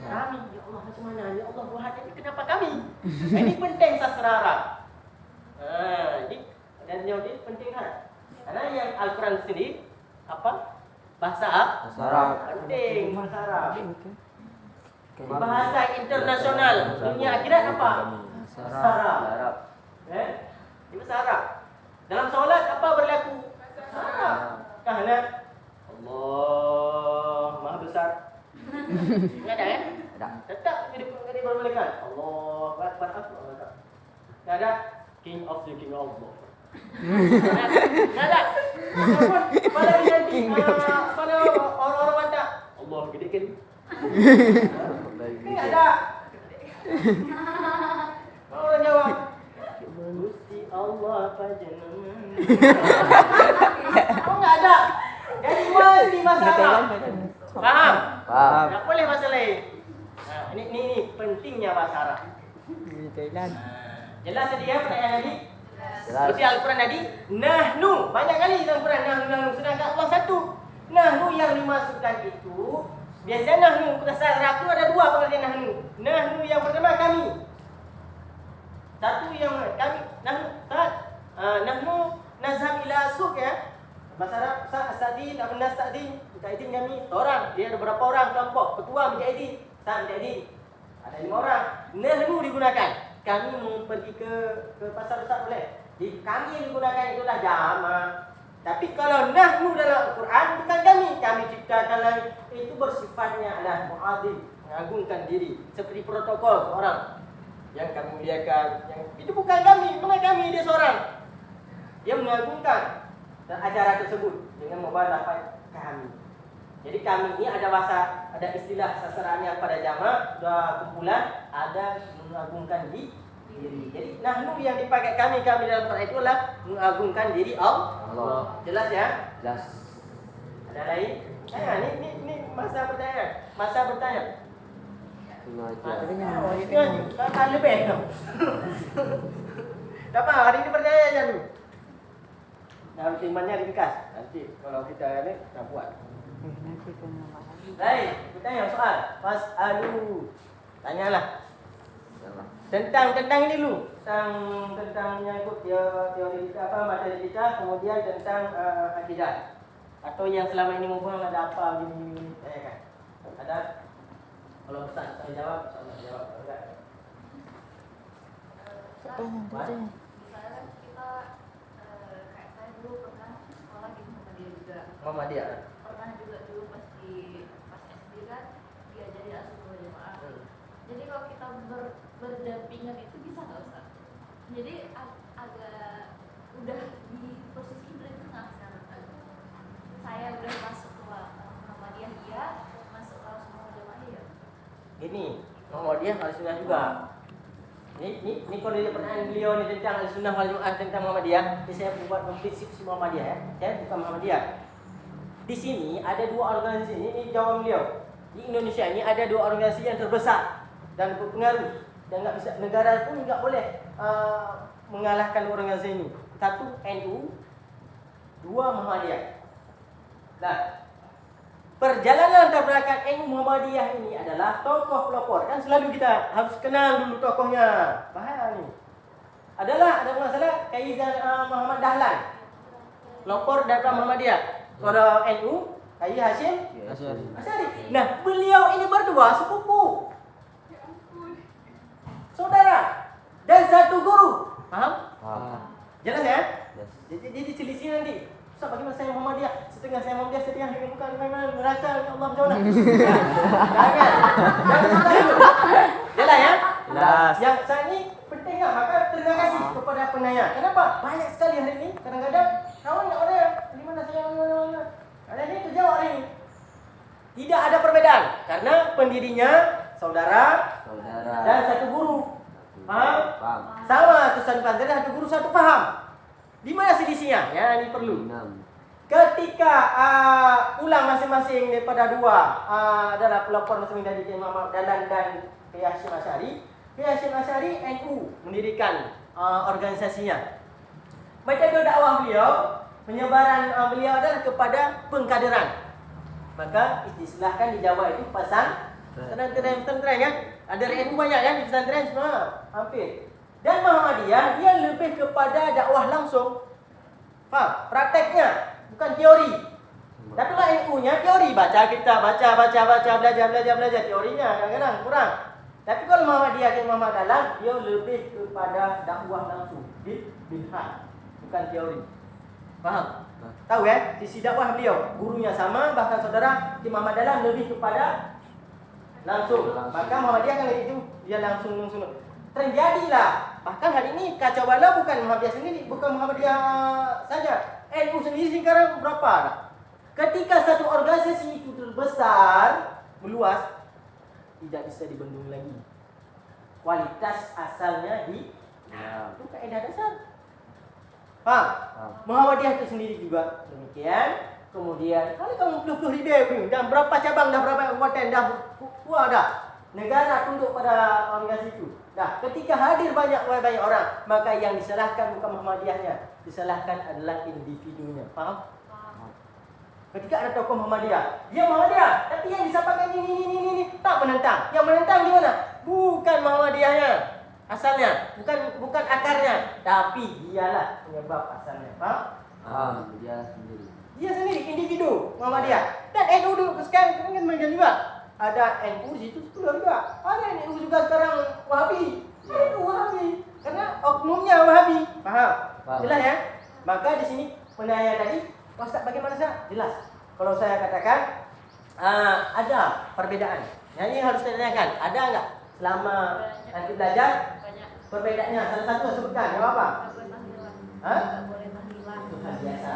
Kami, ya Allah macam mana? Ya Allah buat ini kenapa kami? Ini penting sastra Arab. Dan yang ini penting kan? Karena yang Al-Quran sendiri apa? Bahasa Arab. Penting bahasa Arab. Bahasa internasional dunia akhirat apa? Bahasa Arab. Ini bahasa Arab. Dalam solat apa berlaku? Bahasa Arab. Karena Allah Maha Besar. Ingat tak King of the King of Allah. Nah tak? Pada nanti pada orang-orang Batak Allah gede kan? Kan ada. Orang Jawa Gusti Allah pajenengan. Oh enggak ada. Jadi mesti masalah. Paham? Paham. Tak boleh bahasa lain. Ini pentingnya bahasa Arab. Jelas tadi ya pertanyaan tadi? Jelas. Seperti Al-Quran tadi, nahnu. Banyak kali dalam Quran nahnu. Sedangkan Allah satu. Nahnu yang dimasukkan itu, biasanya nahnu, bahasa Arab itu ada dua pengertian nahnu. Nahnu yang pertama kami. Satu yang kami, nahnu, nahnu nazhab ila suq ya. Bahasa Arab, Sa'adin, Abnas Sa'adin. Mujahidin kami, seorang. Dia ada berapa orang kelompok. Ketua Mujahidin, Mujahidin. Ada 5 orang. Nahnu digunakan. Kami mau pergi ke pasar besar boleh. Di kami yang digunakan itulah jamak. Tapi kalau nahnu dalam Al-Quran bukan kami. Kami ciptakan lagi. Itu bersifatnya adalah mu'adzim, mengagungkan diri. Seperti protokol orang yang kami muliakan. Itu bukan kami. Bukan kami, dia seorang. Dia mengagungkan dan acara tersebut dengan membawa lafaz kami. Jadi kami ini ada bahasa, ada istilah sasarannya pada jamak, dua kumpulan, ada mengagungkan diri. Jadi nahnu yang dipakai kami dalam Quran itu adalah mengagungkan diri Allah. Jelas ya? Jelas. Ada lain? Ini masa bertanya. Masa bertanya. Sengaja. Oh, itu kan lebih. Dapat hari ini bertanya aja dulu. Nah, timannya ringkas. Nanti kalau kita ini tak buat. Baik, kita yang soal. Fas'alu. Tanyalah. Tentang ini dulu. Tentang menyangkut teori kita materi kita, kemudian tentang akidah. Atau yang selama ini mungkin ada apa gini. Kan? Ada kalau pesan saya jawab, saya jawab. Enggak. Misalnya kan kita kayak saya dulu pernah sekolah di Muhammadiyah juga. Muhammadiyah. Pernah juga dulu pas SD kan diajari asuh jamaah. Jadi kalau kita berdampingan itu bisa nggak Ustaz? Jadi agak udah di posisi di tengah sekarang. Saya udah masuk ke Muhammadiyah iya, masuk ke asuh jamaah iya. Ini Muhammadiyah harus sunnah juga. Ini kalau dia pertanyaan beliau ni tentang sunnah wal jamaah tentang Muhammadiyah, ini saya buat prinsip Muhammadiyah ya. Saya bukan Muhammadiyah. Di sini ada dua organisasi ini jawaban beliau. Di Indonesia ini ada dua organisasi yang terbesar dan berpengaruh dan nggak bisa negara pun nggak boleh mengalahkan organisasi ini. Satu NU, dua Muhammadiyah. Nah, perjalanan tabrakan NU Muhammadiyah ini adalah tokoh pelopor. Kan selalu kita harus kenal dulu tokohnya. Bahaya ni. Ada masalah Kaizan Muhammad Dahlan. Pelopor daripada Muhammadiyah. Kalau NU, Kiai Hashim Asy'ari. Nah, beliau ini berdua sepupu. Saudara dan satu guru. Paham? Paham. Jelas ya? Yes. Jadi selisih nanti. Ustaz, bagaimana saya Muhammadiyah? Setengah saya Muhammadiyah, setengah bukan memang neraka ya Allah macam mana? Jangan. Jelas ya? Jelas. Yang saya ini penting lah. Maka terima kasih kepada penanya. Kenapa? Banyak sekali hari ini. Kadang-kadang kawan nak orang di mana saya mana. Ada ini terjawab hari ini. Tidak ada perbedaan karena pendirinya saudara dan satu guru. Paham? Paham. Sama satu pesantren, satu guru, satu paham. Di mana selisihnya? Ya, ini perlu. 6. Ketika ulang masing-masing daripada dua adalah pelopor masing-masing dari Kiai Muhammad Dahlan dan Kiai Hashim Asy'ari. Kiai Hashim Asy'ari NU mendirikan organisasinya. Metode dakwah beliau, penyebaran beliau adalah kepada pengkaderan. Maka istilahkan di Jawa itu pesantren kan? Ada NU banyak kan di pesantren semua, hampir. Dan Muhammadiyah dia lebih kepada dakwah langsung. Faham? Prakteknya, bukan teori. Tapi kalau NU-nya teori, baca kita, baca, belajar teorinya kadang-kadang kurang. Tapi kalau Muhammadiyah dan Muhammad Dahlan, dia lebih kepada dakwah langsung, bilhah, bukan teori. Paham? Tahu ya, sisi dakwah beliau, gurunya sama, bahkan saudara di Muhammad Dahlan lebih kepada langsung. Maka Muhammadiyah kan itu dia langsung. Terjadilah Bahkan hari ini kacau balau bukan Muhammadiyah sendiri, bukan Muhammadiyah saja. NU sendiri sekarang berapa dah? Ketika satu organisasi itu terbesar, meluas, tidak bisa dibendung lagi. Kualitas asalnya itu kaedah dasar. Faham? Muhammadiyah itu sendiri juga demikian. Kemudian kalau kamu peluk ribu dan berapa cabang dah, berapa kabupaten dah, kuah dah. Negara tunduk pada organisasi itu. Dah, ketika hadir banyak orang, maka yang disalahkan bukan Muhammadiyahnya, disalahkan adalah individunya. Faham? Ketika ada tokoh Muhammadiyah, dia Muhammadiyah, tapi yang disampaikan ini tak menentang. Yang menentang di mana? Bukan Muhammadiyahnya asalnya, bukan akarnya, tapi dialah penyebab asalnya. Faham? Dia sendiri individu Muhammadiyah. Dan NU sekarang kan macam juga. Ada NU di situ juga. Ada NU juga sekarang Wahabi. NU Wahabi. Karena oknumnya Wahabi. Faham? Jelas ya? Maka di sini penanya tadi, Ustaz bagaimana saya? Jelas. Kalau saya katakan ada perbedaan. Yang ini harus ditanyakan. Ada enggak selama nanti belajar? Perbedaannya salah satu sebutkan. Yang apa? Itu hal biasa.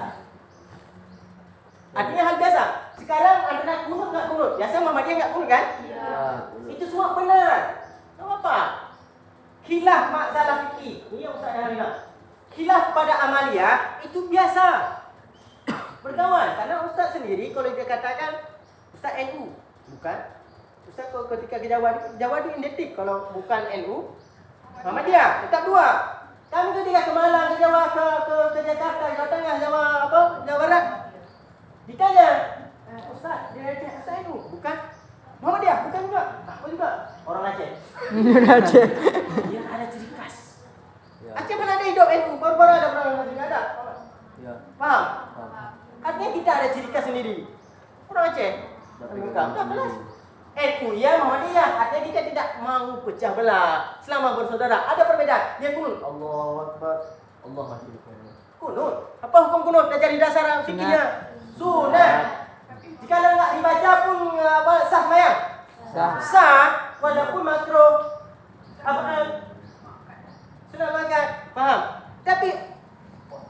Artinya hal biasa. Sekarang antara kunut enggak kunut. Biasa Muhammadiyah enggak kunut kan? Ya. Itu semua benar. Tak apa. Khilaf masalah fikih. Ini yang Ustaz dah bilang. Khilaf pada amaliyah itu biasa. Berkawan. Karena Ustaz sendiri kalau dia katakan Ustaz NU, bukan. Ustaz kalau ketika ke Jawa itu identik. Kalau bukan NU, Muhammadiyah. Tetap dua. Kami ketika ke Malang, ke Jawa, ke Jakarta, Jawa Tengah, Jawa Barat, ditanya, Ustaz, dia Ustaz NU, bukan? Muhammadiyah, bukan juga. Apa juga? Orang Aceh. Aceh. Dia ada ciri khas. Ya. Aceh mana ada hidup NU? Baru-baru ada orang Aceh ada. Ya. Paham? Artinya kita ada ciri khas sendiri. Orang Aceh. Bukan. Dah kelas. NU ya Muhammadiyah. Artinya kita tidak mau pecah belah. Selama bersaudara. Ada perbedaan. Dia kunut. Allahu Akbar. Allah Akbar. Kunut. Apa hukum kunut? Dah cari dasar fikihnya. Sunat. Jika enggak dibaca pun sah mayang. Sah walaupun makro. Sunat makan. Faham? Tapi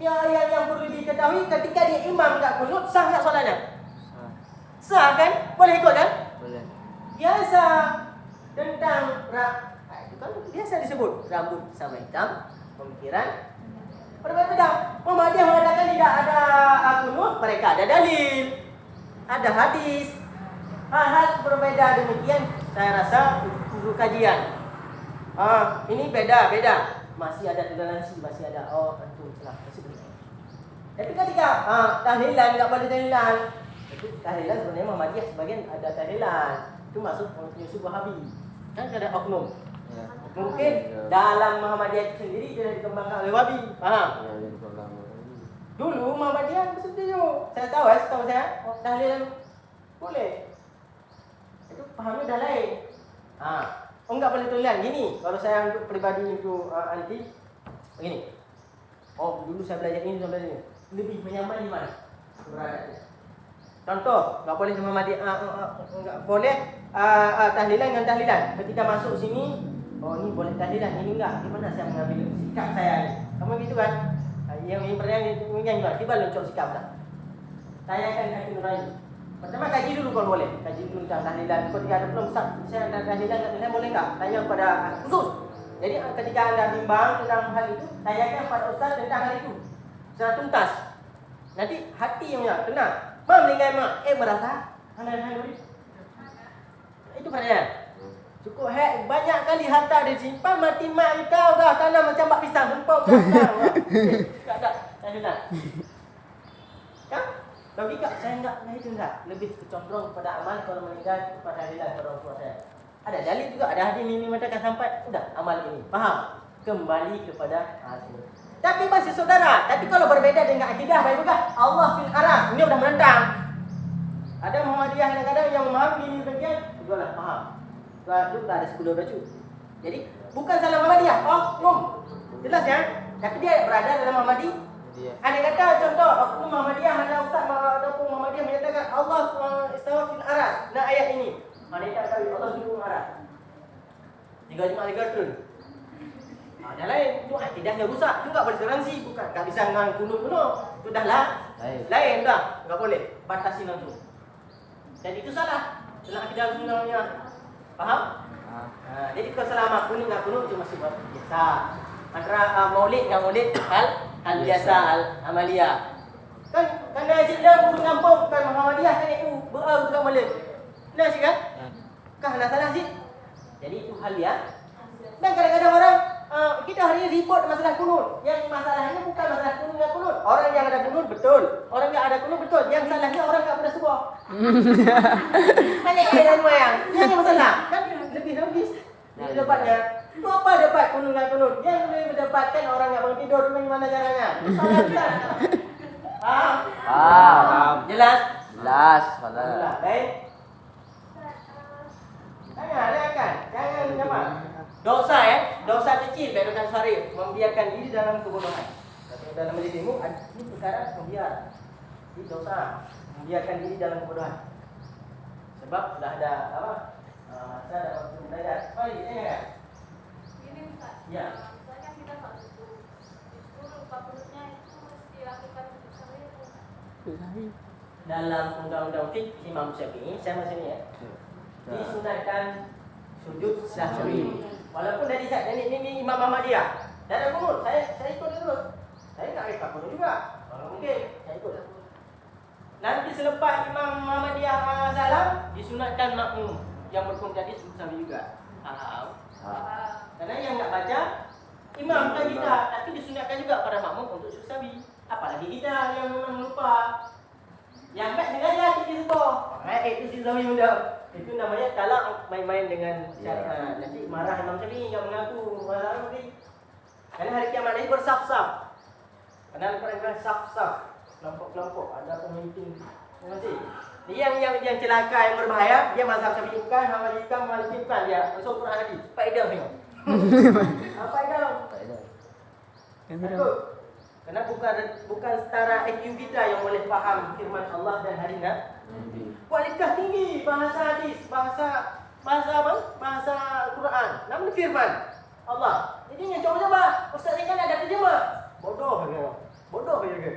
yang perlu diketahui ketika dia imam enggak kunut, sah enggak solatnya? Sah kan? Boleh ikut kan? Boleh. Biasa tentang itu kan biasa disebut rambut sama hitam, pemikiran berbeda. Muhammadiyah mengatakan tidak ada kunut, mereka ada dalil, ada hadis. Hal-hal berbeda demikian saya rasa perlu kajian. Ini beda. Masih ada toleransi, masih ada antum salah, masih boleh. Tapi ketika tahlilan enggak boleh tahlilan. Itu tahlilan sebenarnya Muhammadiyah sebagian ada tahlilan. Itu masuk Yusuf Wahabi. Kan ada oknum. Ya. Mungkin dalam Muhammadiyah itu sendiri sudah dikembangkan oleh Wahabi. Paham? Dulu Muhammadiyah setuju. Saya tahu setahu saya tahlilan boleh. Itu pahamnya dah lain. Enggak boleh tahlilan gini. Kalau saya untuk pribadi itu anti begini. Dulu saya belajar ini, lebih menyaman di mana? Berada. Contoh, enggak boleh Muhammadiyah enggak boleh tahlilan dengan tahlilan. Ketika masuk sini, ini boleh tahlilan, ini enggak. Gimana saya mengambil sikap saya ni? Kamu gitu kan? Yang pertanyaan itu gimana? Tiba luncur sikap tak? Tanyakan kaki nurani. Pertama kaji dulu kalau boleh. Kaji dulu tentang tahlilan. Ketika ada belum Ustaz, saya ada tahlilan boleh enggak? Tanya kepada khusus. Jadi ketika anda bimbang tentang hal itu, tanyakan kepada Ustaz tentang hal itu secara tuntas. Nanti hati yang tenang. Mak meninggal mak, merasa hal-hal itu pertanyaan. Cukup banyak kali harta disimpan, mati mak kita dah tanam macam bak pisang, sempau belakang. Tak ada, tahlilan. Kan? Logika saya enggak, itu enggak. Lebih kecondong pada amal kalau meninggal pada tahlilan orang tua saya. Ada dalil juga, ada hadis ini mengatakan sampai sudah amal ini. Paham? Kembali kepada asal. Tapi masih saudara. Tapi kalau berbeda dengan akidah, baik juga Allah fil arah. Ini sudah menentang. Ada Muhammadiyah kadang-kadang yang memahami ini bagian, itulah paham. Itu ada 10 baju. Jadi bukan salah Muhammadiyah, oknum. Jelas ya? Tapi dia berada dalam Muhammadiyah. Ada kata contoh oknum Muhammadiyah, ada ustaz ataupun Muhammadiyah menyatakan Allah istawa fil arah. Nah ayat ini. Mereka tahu Allah di arah. Jika cuma 3 turun. Yang lain itu akidahnya rusak, itu enggak boleh toleransi, bukan enggak bisa dengan kunut-kunut. Itu dah lah. Lain dah, enggak boleh. Batasi langsung. Jadi itu salah. Dalam akidah sebenarnya. Faham? Jadi kalau selama kunut enggak kunut itu masih biasa. Antara maulid dengan maulid hal biasa, hal amalia. Kan Islam guru kampung kan Muhammadiyah kan itu berau juga maulid. Nah sih kan? Kah nak salah sih? Jadi itu hal ya. Dan kadang-kadang orang kita hari ini ribut masalah kunut. Yang masalahnya bukan masalah kunut enggak kunut. Orang yang ada kunut betul. Orang yang ada kunut betul. Yang salahnya orang enggak pernah sebuah. Banyak dan wayang. Yang masalah kan lebih logis. Jadi debatnya itu apa debat kunut dengan kunut? Yang boleh berdebatkan orang yang bangun tidur bagaimana caranya? Salah kita. Paham? Jelas? Jelas. Alhamdulillah. Baik. Jangan apa? Dosa dosa kecil dosa syarif, membiarkan diri dalam kebodohan. Tapi dalam dirimu ini perkara membiar. Ini dosa, membiarkan diri dalam kebodohan. Sebab sudah ada masa dan waktu belajar. Baik, ya. Ini Ustaz. Ya. Misalkan kita saat itu lupa kunutnya itu mesti lakukan untuk sehari. Dalam undang-undang fiqh Imam Syafi'i, saya masih ni ya. Disunatkan sujud sahwi. Walaupun dari ini Imam Ahmadiyah. Dan ada kunut, saya ikut terus. Saya tak reka kunut juga. Kalau mungkin saya ikut. Nanti selepas Imam Ahmadiyah salam, disunatkan makmum yang berkunut tadi sujud sahwi juga. Faham? Karena yang nak baca imam kan kita, tapi disunatkan juga pada makmum untuk sujud sahwi. Apalagi kita yang memang lupa. Yang baik dengarlah kita sebut. Itu sujud sahwi mudah. Itu namanya talak main-main dengan syariat. Nanti marah Imam Syafi'i enggak mengaku marah nanti. Karena hari kiamat nanti bersaf-saf. Karena Al-Quran bilang saf-saf, kelompok-kelompok, ada pemimpin. Terima kasih. Yang celaka, yang berbahaya, dia mazhab Syafi'i bukan, Hambali bukan, dia masuk Quran hadis. Faedah tengok. Faedah. Takut. Karena bukan setara IQ kita yang boleh faham firman Allah dan hari kualitas tinggi bahasa hadis, bahasa apa? Bahasa Quran. Namun firman Allah. Jadi yang coba-coba, ustaz ni kan ada terjemah. Bodoh ke?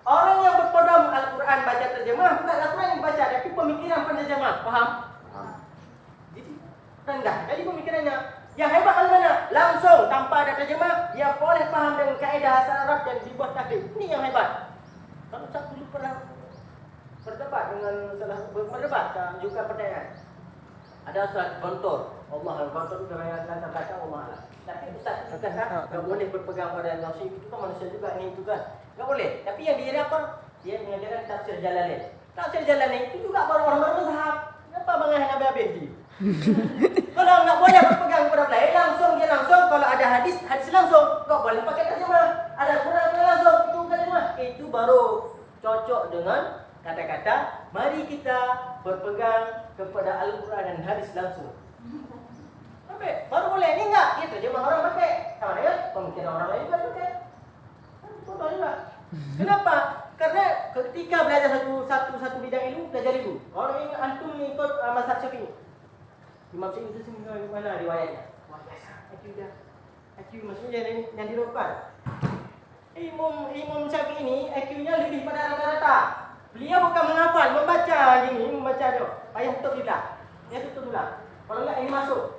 Orang yang berpodom Al-Quran baca terjemah, bukan Al-Quran yang baca, tapi pemikiran penerjemah. Faham? Jadi rendah. Jadi pemikirannya yang hebat mana? Langsung tanpa ada terjemah, dia boleh faham dengan kaedah bahasa Arab dan dibuat taklid. Ini yang hebat. Kalau saya dulu pernah berdebat dengan juga pertanyaan. Ada ustaz gontor. Allah gontor itu dengan kata-kata Allah. Tapi ustaz itu kata enggak boleh berpegang pada nasib itu kan manusia juga ini itu kan. Enggak boleh. Tapi yang dia apa? Dia mengajarkan tafsir Jalalain. Tafsir Jalalain itu juga orang bermazhab. Kenapa bangah Nabi habis dia? Kalau enggak boleh berpegang pada lain dia langsung kalau ada hadis langsung. Enggak boleh pakai terjemah. Ada Quran langsung itu terjemah. Itu baru cocok dengan kata-kata mari kita berpegang kepada Al-Quran dan hadis langsung. Sampai baru boleh ni enggak? Dia terjemah orang pakai. Sama dengan pemikiran orang lain juga pakai. Betul juga. Kenapa? Karena ketika belajar satu bidang ilmu, belajar ilmu. Orang ini antum ni ikut mazhab Syafi'i. Imam Syafi'i itu sendiri mana riwayatnya? Wah biasa. IQ maksudnya yang dirupakan. Imam Syafi'i ini IQ-nya lebih pada rata-rata. Beliau bukan menghafal, membaca dia. Payah tutup dia. Dia tutup dulu. Kalau enggak ini masuk.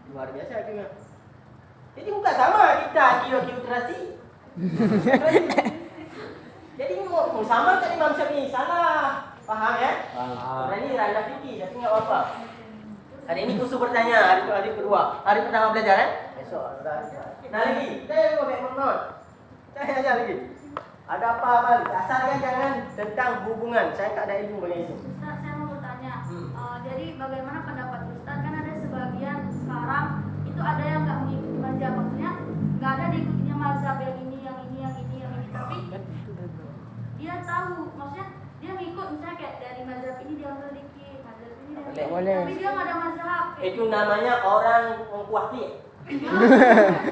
Luar biasa IQ-nya. Jadi bukan sama kita IQ terasi. Jadi mau sama ke Imam Syafi'i salah. Faham ya? Orang ini randah fikih tapi enggak apa-apa. Hari ini khusus bertanya, hari kedua. Hari pertama belajar besok. Nah lagi, kita mau menonton. Saya aja lagi. Ada apa-apa? Asalkan jangan tentang hubungan. Saya tak ada ilmu bagi itu. Ustaz, saya mau bertanya. Jadi bagaimana pendapat Ustaz? Kan ada sebagian sekarang itu ada yang nggak mengikuti mazhab, maksudnya nggak ada diikutinya mazhab yang ini. Tapi dia tahu, maksudnya dia ngikut misalnya kayak dari mazhab ini dia ambil dikit, mazhab ini dia ambil dikit. Tapi dia nggak ada mazhab. Itu namanya orang kuati.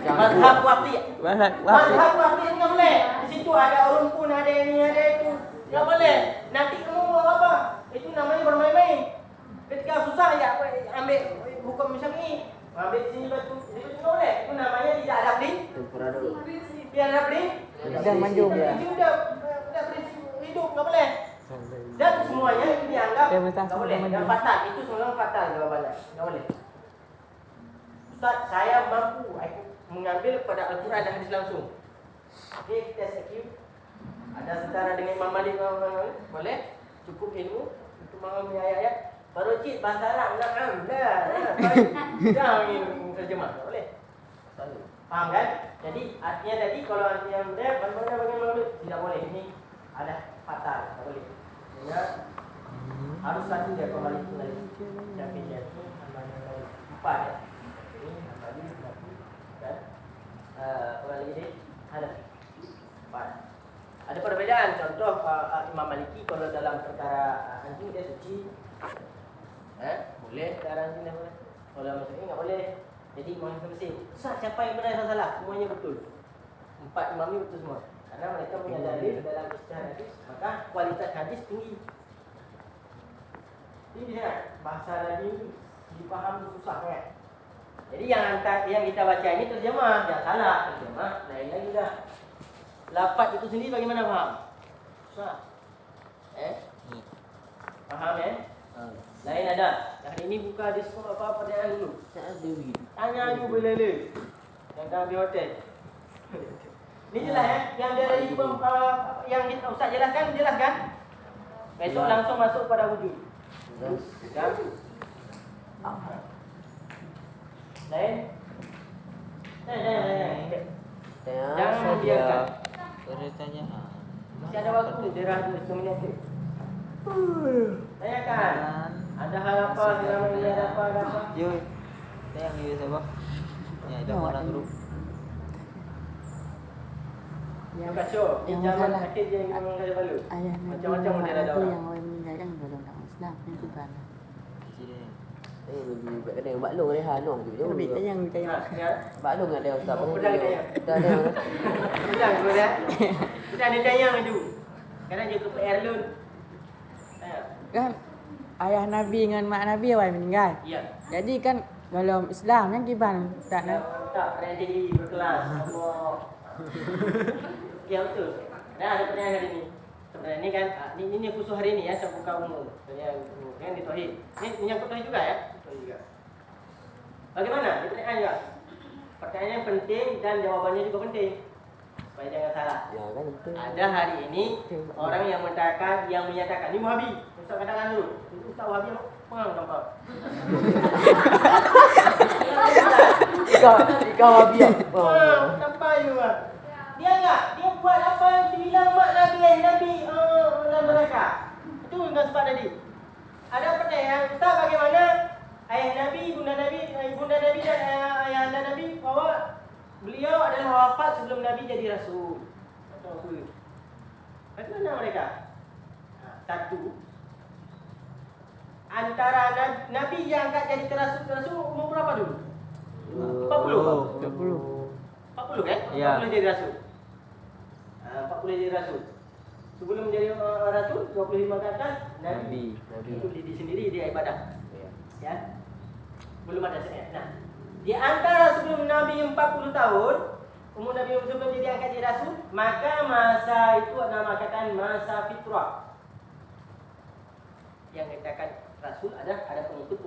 Mazhab kuati. Mazhab kuati itu nggak boleh. Di situ ada rumpun, ada ini, ada itu. Nggak boleh. Nanti kamu mau apa? Itu namanya bermain-main. Ketika susah ya ambil hukum Syafi'i. Ambil sini batu. Itu nggak boleh. Itu namanya maju dia. Ini udah prinsip hidup, nggak boleh. Dan semuanya itu dianggap Dia mustahil nggak boleh. maju. Dan fatal, itu semua fatal jawabannya, nggak boleh. Ustaz, saya mampu mengambil pada Al-Quran dan hadis langsung. Oke, kita SQ. Ada setara dengan Imam Malik, boleh? Cukup ilmu untuk memahami ayat-ayat. Baru cik bahasa Arab, na'am, dah ini terjemah, tak boleh. Faham kan? Jadi artinya tadi kalau artinya mudah, bagaimana tidak boleh. Ini ada fatal, tak boleh. Sehingga harus satu dia kembali Syafi'iyah itu empat ya. Ini Hambali, Syafi'i dan orang ini Hanafi. Empat. Ada perbezaan. Contoh Imam Maliki kalau dalam perkara anjing dia suci, boleh perkara anjing dia boleh. Kalau Syafi'i enggak boleh. Jadi Imam Syafi'i, siapa yang benar dan salah? Semuanya betul. Empat imam ini betul semua. Karena mereka punya dalil dalam ijtihad hadis, maka kualitas hadis tinggi. Ini bisa bahasa lagi dipahami susah kan? Jadi yang kita baca ini terjemah, jangan salah terjemah, lain lagi dah. Lafaz itu sendiri bagaimana faham? Susah. Faham Lain ada. Hari ini buka diskon apa pertanyaan dulu. Tanya dulu boleh. Yang dah di hotel. Ini jelas yang dia tadi yang kita Ustaz jelaskan. Besok langsung masuk pada wujud. Lain. Jangan biarkan. Pertanyaan. Masih ada waktu, derah 2 minit. Tanyakan. Ada hal apa selama ini ada apa? Yo. Tayang ni siapa? Ya, ada orang dulu. Yang kacau. Di zaman akhir dia memang ada balu. Ayah Macam-macam model ada itu orang. yang orang meninggalkan golongan dalam Islam itu kan. Buat kena maklum dia hanong tu je. Lebih tayang Maklum dengan dia ustaz. Oh, pedang tayang. Dah dia. Pedang dulu dah. Kita ada tayang itu. Sekarang dia ke airloon. Kan ayah Nabi dengan mak Nabi awal meninggal. Ya. Jadi kan dalam Islam yang gimana Ustaz? Tak pernah jadi berkelas. Allah. Ya betul. Dah ada pertanyaan hari ini. Sebenarnya ni kan ini khusus hari ini ya, saya buka umum. Yang di tauhid. Ini menyangkut tauhid juga ya. Tauhid juga. Bagaimana? Ini pertanyaan juga. Pertanyaan yang penting dan jawabannya juga penting. Supaya jangan salah. Ya kan betul. Ada hari ini orang yang menyatakan ini Wahabi. Ustaz katakan dulu. Ustaz Wahabi pengang nampak. Kau Wahabi. Nampak juga. Dia buat apa yang dibilang mak Nabi dalam mereka. Itu yang sebab tadi. Ada pertanyaan, Ustaz bagaimana ayah Nabi, ibunda Nabi dan ayah anda Nabi bahwa beliau adalah wafat sebelum Nabi jadi Rasul. Bagaimana mereka? Satu, antara Nabi yang angkat jadi Rasul umur berapa dulu? 40 kan? Ya. 40 jadi Rasul. 40 jadi Rasul. Sebelum menjadi Rasul 25 ke atas Nabi. Itu diri sendiri dia ibadah. Ya. Belum ada syariat. Nah, di antara sebelum Nabi 40 tahun, umur Nabi sebelum jadi angkat jadi Rasul, maka masa itu namakan masa fitrah. Yang dikatakan Rasul ada pengikut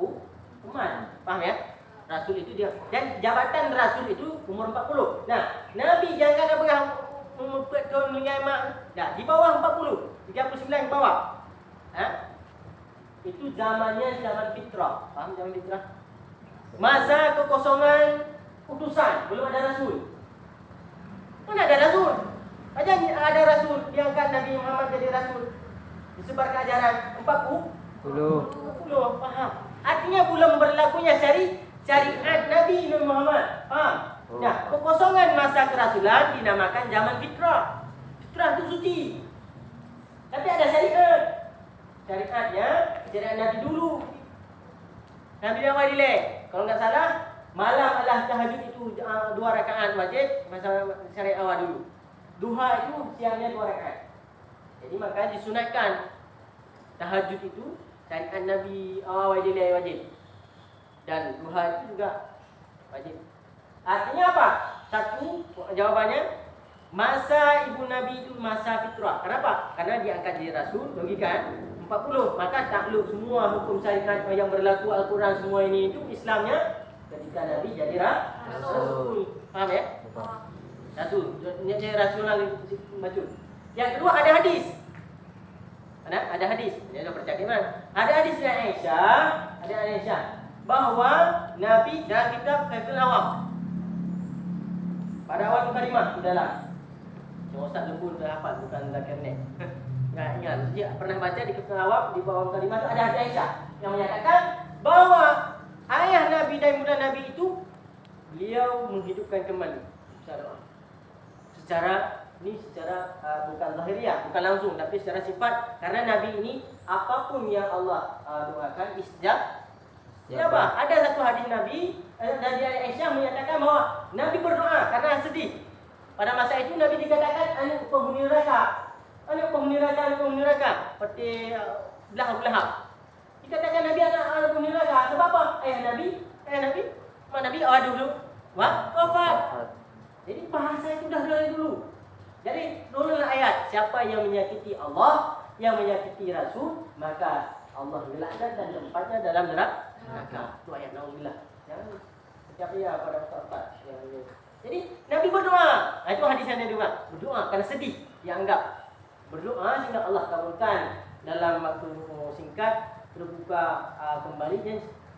umat. Paham ya? Rasul itu dia dan jabatan Rasul itu umur 40. Nah, Nabi jangan apa umur tahun dengan mak. Dah, di bawah 40, 39 ke bawah. Itu zamannya zaman fitrah. Faham zaman fitrah? Masa kekosongan utusan, belum ada Rasul. Mana ada Rasul? Aja ada Rasul, diangkat Nabi Muhammad jadi Rasul. Disebarkan ajaran 40, faham? Artinya belum berlakunya syariat Nabi Muhammad. Faham? Nah, kekosongan masa kerasulan dinamakan zaman fitrah. Fitrah itu suci. Tapi ada syariat. Syariatnya syariat Nabi dulu. Nabi awal dilek. Kalau enggak salah, malam adalah tahajud itu 2 rakaat wajib masa syariat awal dulu. Duha itu siangnya 2 rakaat. Jadi maka disunatkan tahajud itu syariat Nabi awal dilek wajib. Dan duha itu juga wajib. Artinya apa? Satu, jawabannya Masa ibu Nabi itu masa fitrah. Kenapa? Karena diangkat jadi rasul, logika kan? 40. Maka takluk semua hukum syariat yang berlaku Al-Quran semua ini itu Islamnya ketika Nabi jadi rasul. Faham ya? Rasul. Jadi rasul macam. Yang kedua ada hadis. Ada hadis. Dia dah percakapan. Ada hadis dari Aisyah, bahawa Nabi dalam kitab Kaiful Awam pada awal kalimah di dalam. Yang Ustaz Lembul dah hafal, bukan zakir ni. Ingat, dia pernah baca di Kaiful Awam di bawah kalimah itu ada hadis Aisyah yang menyatakan bahawa ayah Nabi dan ibunda Nabi itu beliau menghidupkan kembali secara bukan zahiriah, bukan langsung, tapi secara sifat. Karena Nabi ini apapun yang Allah doakan istijab. Apa? Ada satu hadis Nabi dari Aisyah menyatakan bahawa Nabi berdoa karena sedih. Pada masa itu Nabi dikatakan anak penghuni neraka, seperti belah-belah. Dikatakan Nabi anak penghuni neraka. Sebab apa? Ayah Nabi, mak Nabi dulu wafat. Jadi bahasa itu dah dari dulu. Jadi turunlah ayat, siapa yang menyakiti Allah, yang menyakiti Rasul, maka Allah gelakkan dan tempatnya dalam neraka. Itu ayat naudzubillah. Jangan setiap dia pada ustaz yang ini. Jadi Nabi berdoa. Itu hadis yang dia berdoa kerana sedih, dia anggap berdoa sehingga Allah kabulkan dalam waktu singkat terbuka kembali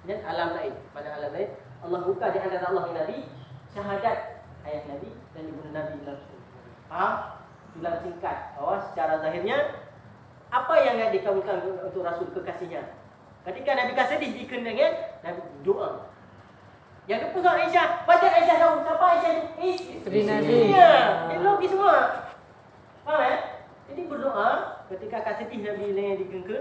dan alam lain. Pada alam lain Allah buka di antara Allah dan Nabi syahadat ayah Nabi dan ibu Nabi langsung. Faham? Tulang singkat bahawa secara zahirnya apa yang dikabulkan untuk Rasul kekasihnya. Ketika Nabi sedih dikenangan, Nabi doa. Yang kedua Aisyah, baca Aisyah tahu siapa Aisyah itu? Isteri Nabi. Ya, dia logis semua. Faham ya? Jadi berdoa ketika sedih Nabi dengan digengke,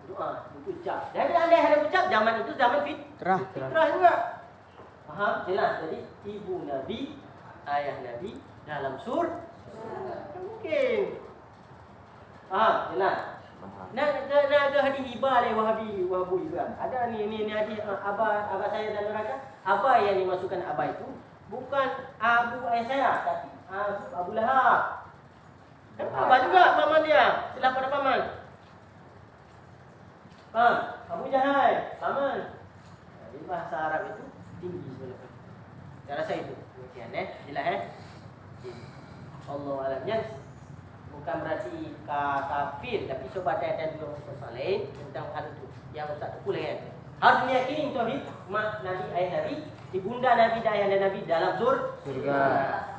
doa, ucap. Dan ada ucap zaman itu zaman fitrah juga. Faham? Jelas. Jadi ibu Nabi, ayah Nabi dalam surga. Mungkin. Faham? Jelas. Nak ada hadis hibah oleh Wahabi juga. Ada ni hadis abah saya dalam neraka. Abah yang dimasukkan abah itu bukan abu ayah saya, tapi Abu Lahab. Kan abah juga paman dia, setelah pada paman. Faham? Abu Jahal, paman. Jadi bahasa Arab itu tinggi sebenarnya. Saya rasa itu. Demikian jelas Allah alamnya. Bukan berarti kafir, tapi coba tanya dulu Ustaz Saleh tentang hal itu. Yang Ustaz tu kan. Harus meyakini tauhid mak Nabi, ayah Nabi, ibunda Nabi dan ayah Nabi dalam surga.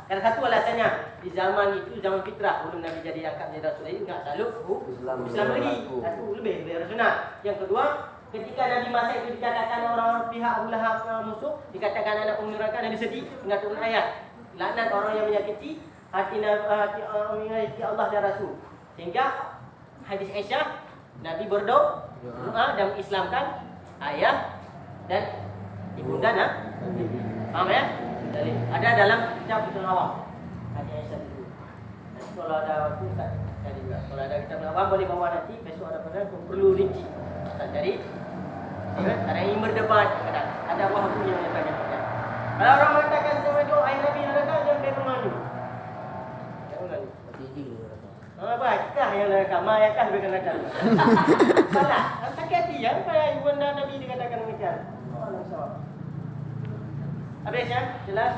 Karena satu alasannya di zaman itu zaman fitrah, belum Nabi jadi angkat jadi rasul lagi, enggak selalu Islam lagi. Satu lebih sunnah. Yang kedua, ketika Nabi masa itu dikatakan orang pihak Abu Lahab musuh, dikatakan anak neraka, Nabi sedih dengan turun ayat. Laknat orang yang menyakiti hati Allah dan Rasul. Sehingga hadis Aisyah, Nabi berdoa dan mengislamkan ayah dan ibunda Nabi. Faham ya? Ada dalam kitab Kaiful Awam. Hadis Aisyah itu. Nanti kalau ada waktu Ustaz cari juga. Kalau ada kitab Awam boleh bawa nanti. Besok ada perlu rinci. Ustaz cari. Ada yang berdebat kadang. Ada Wahabi yang bertanya. Kalau orang mengatakan sama doa ayah Nabi neraka, dia memang malu. Apa? Kah yang neraka? Maya kah bukan neraka? Salah. Sakit hati ya. Supaya ibunda Nabi dikatakan demikian. Allah SWT. Habis ya? Jelas?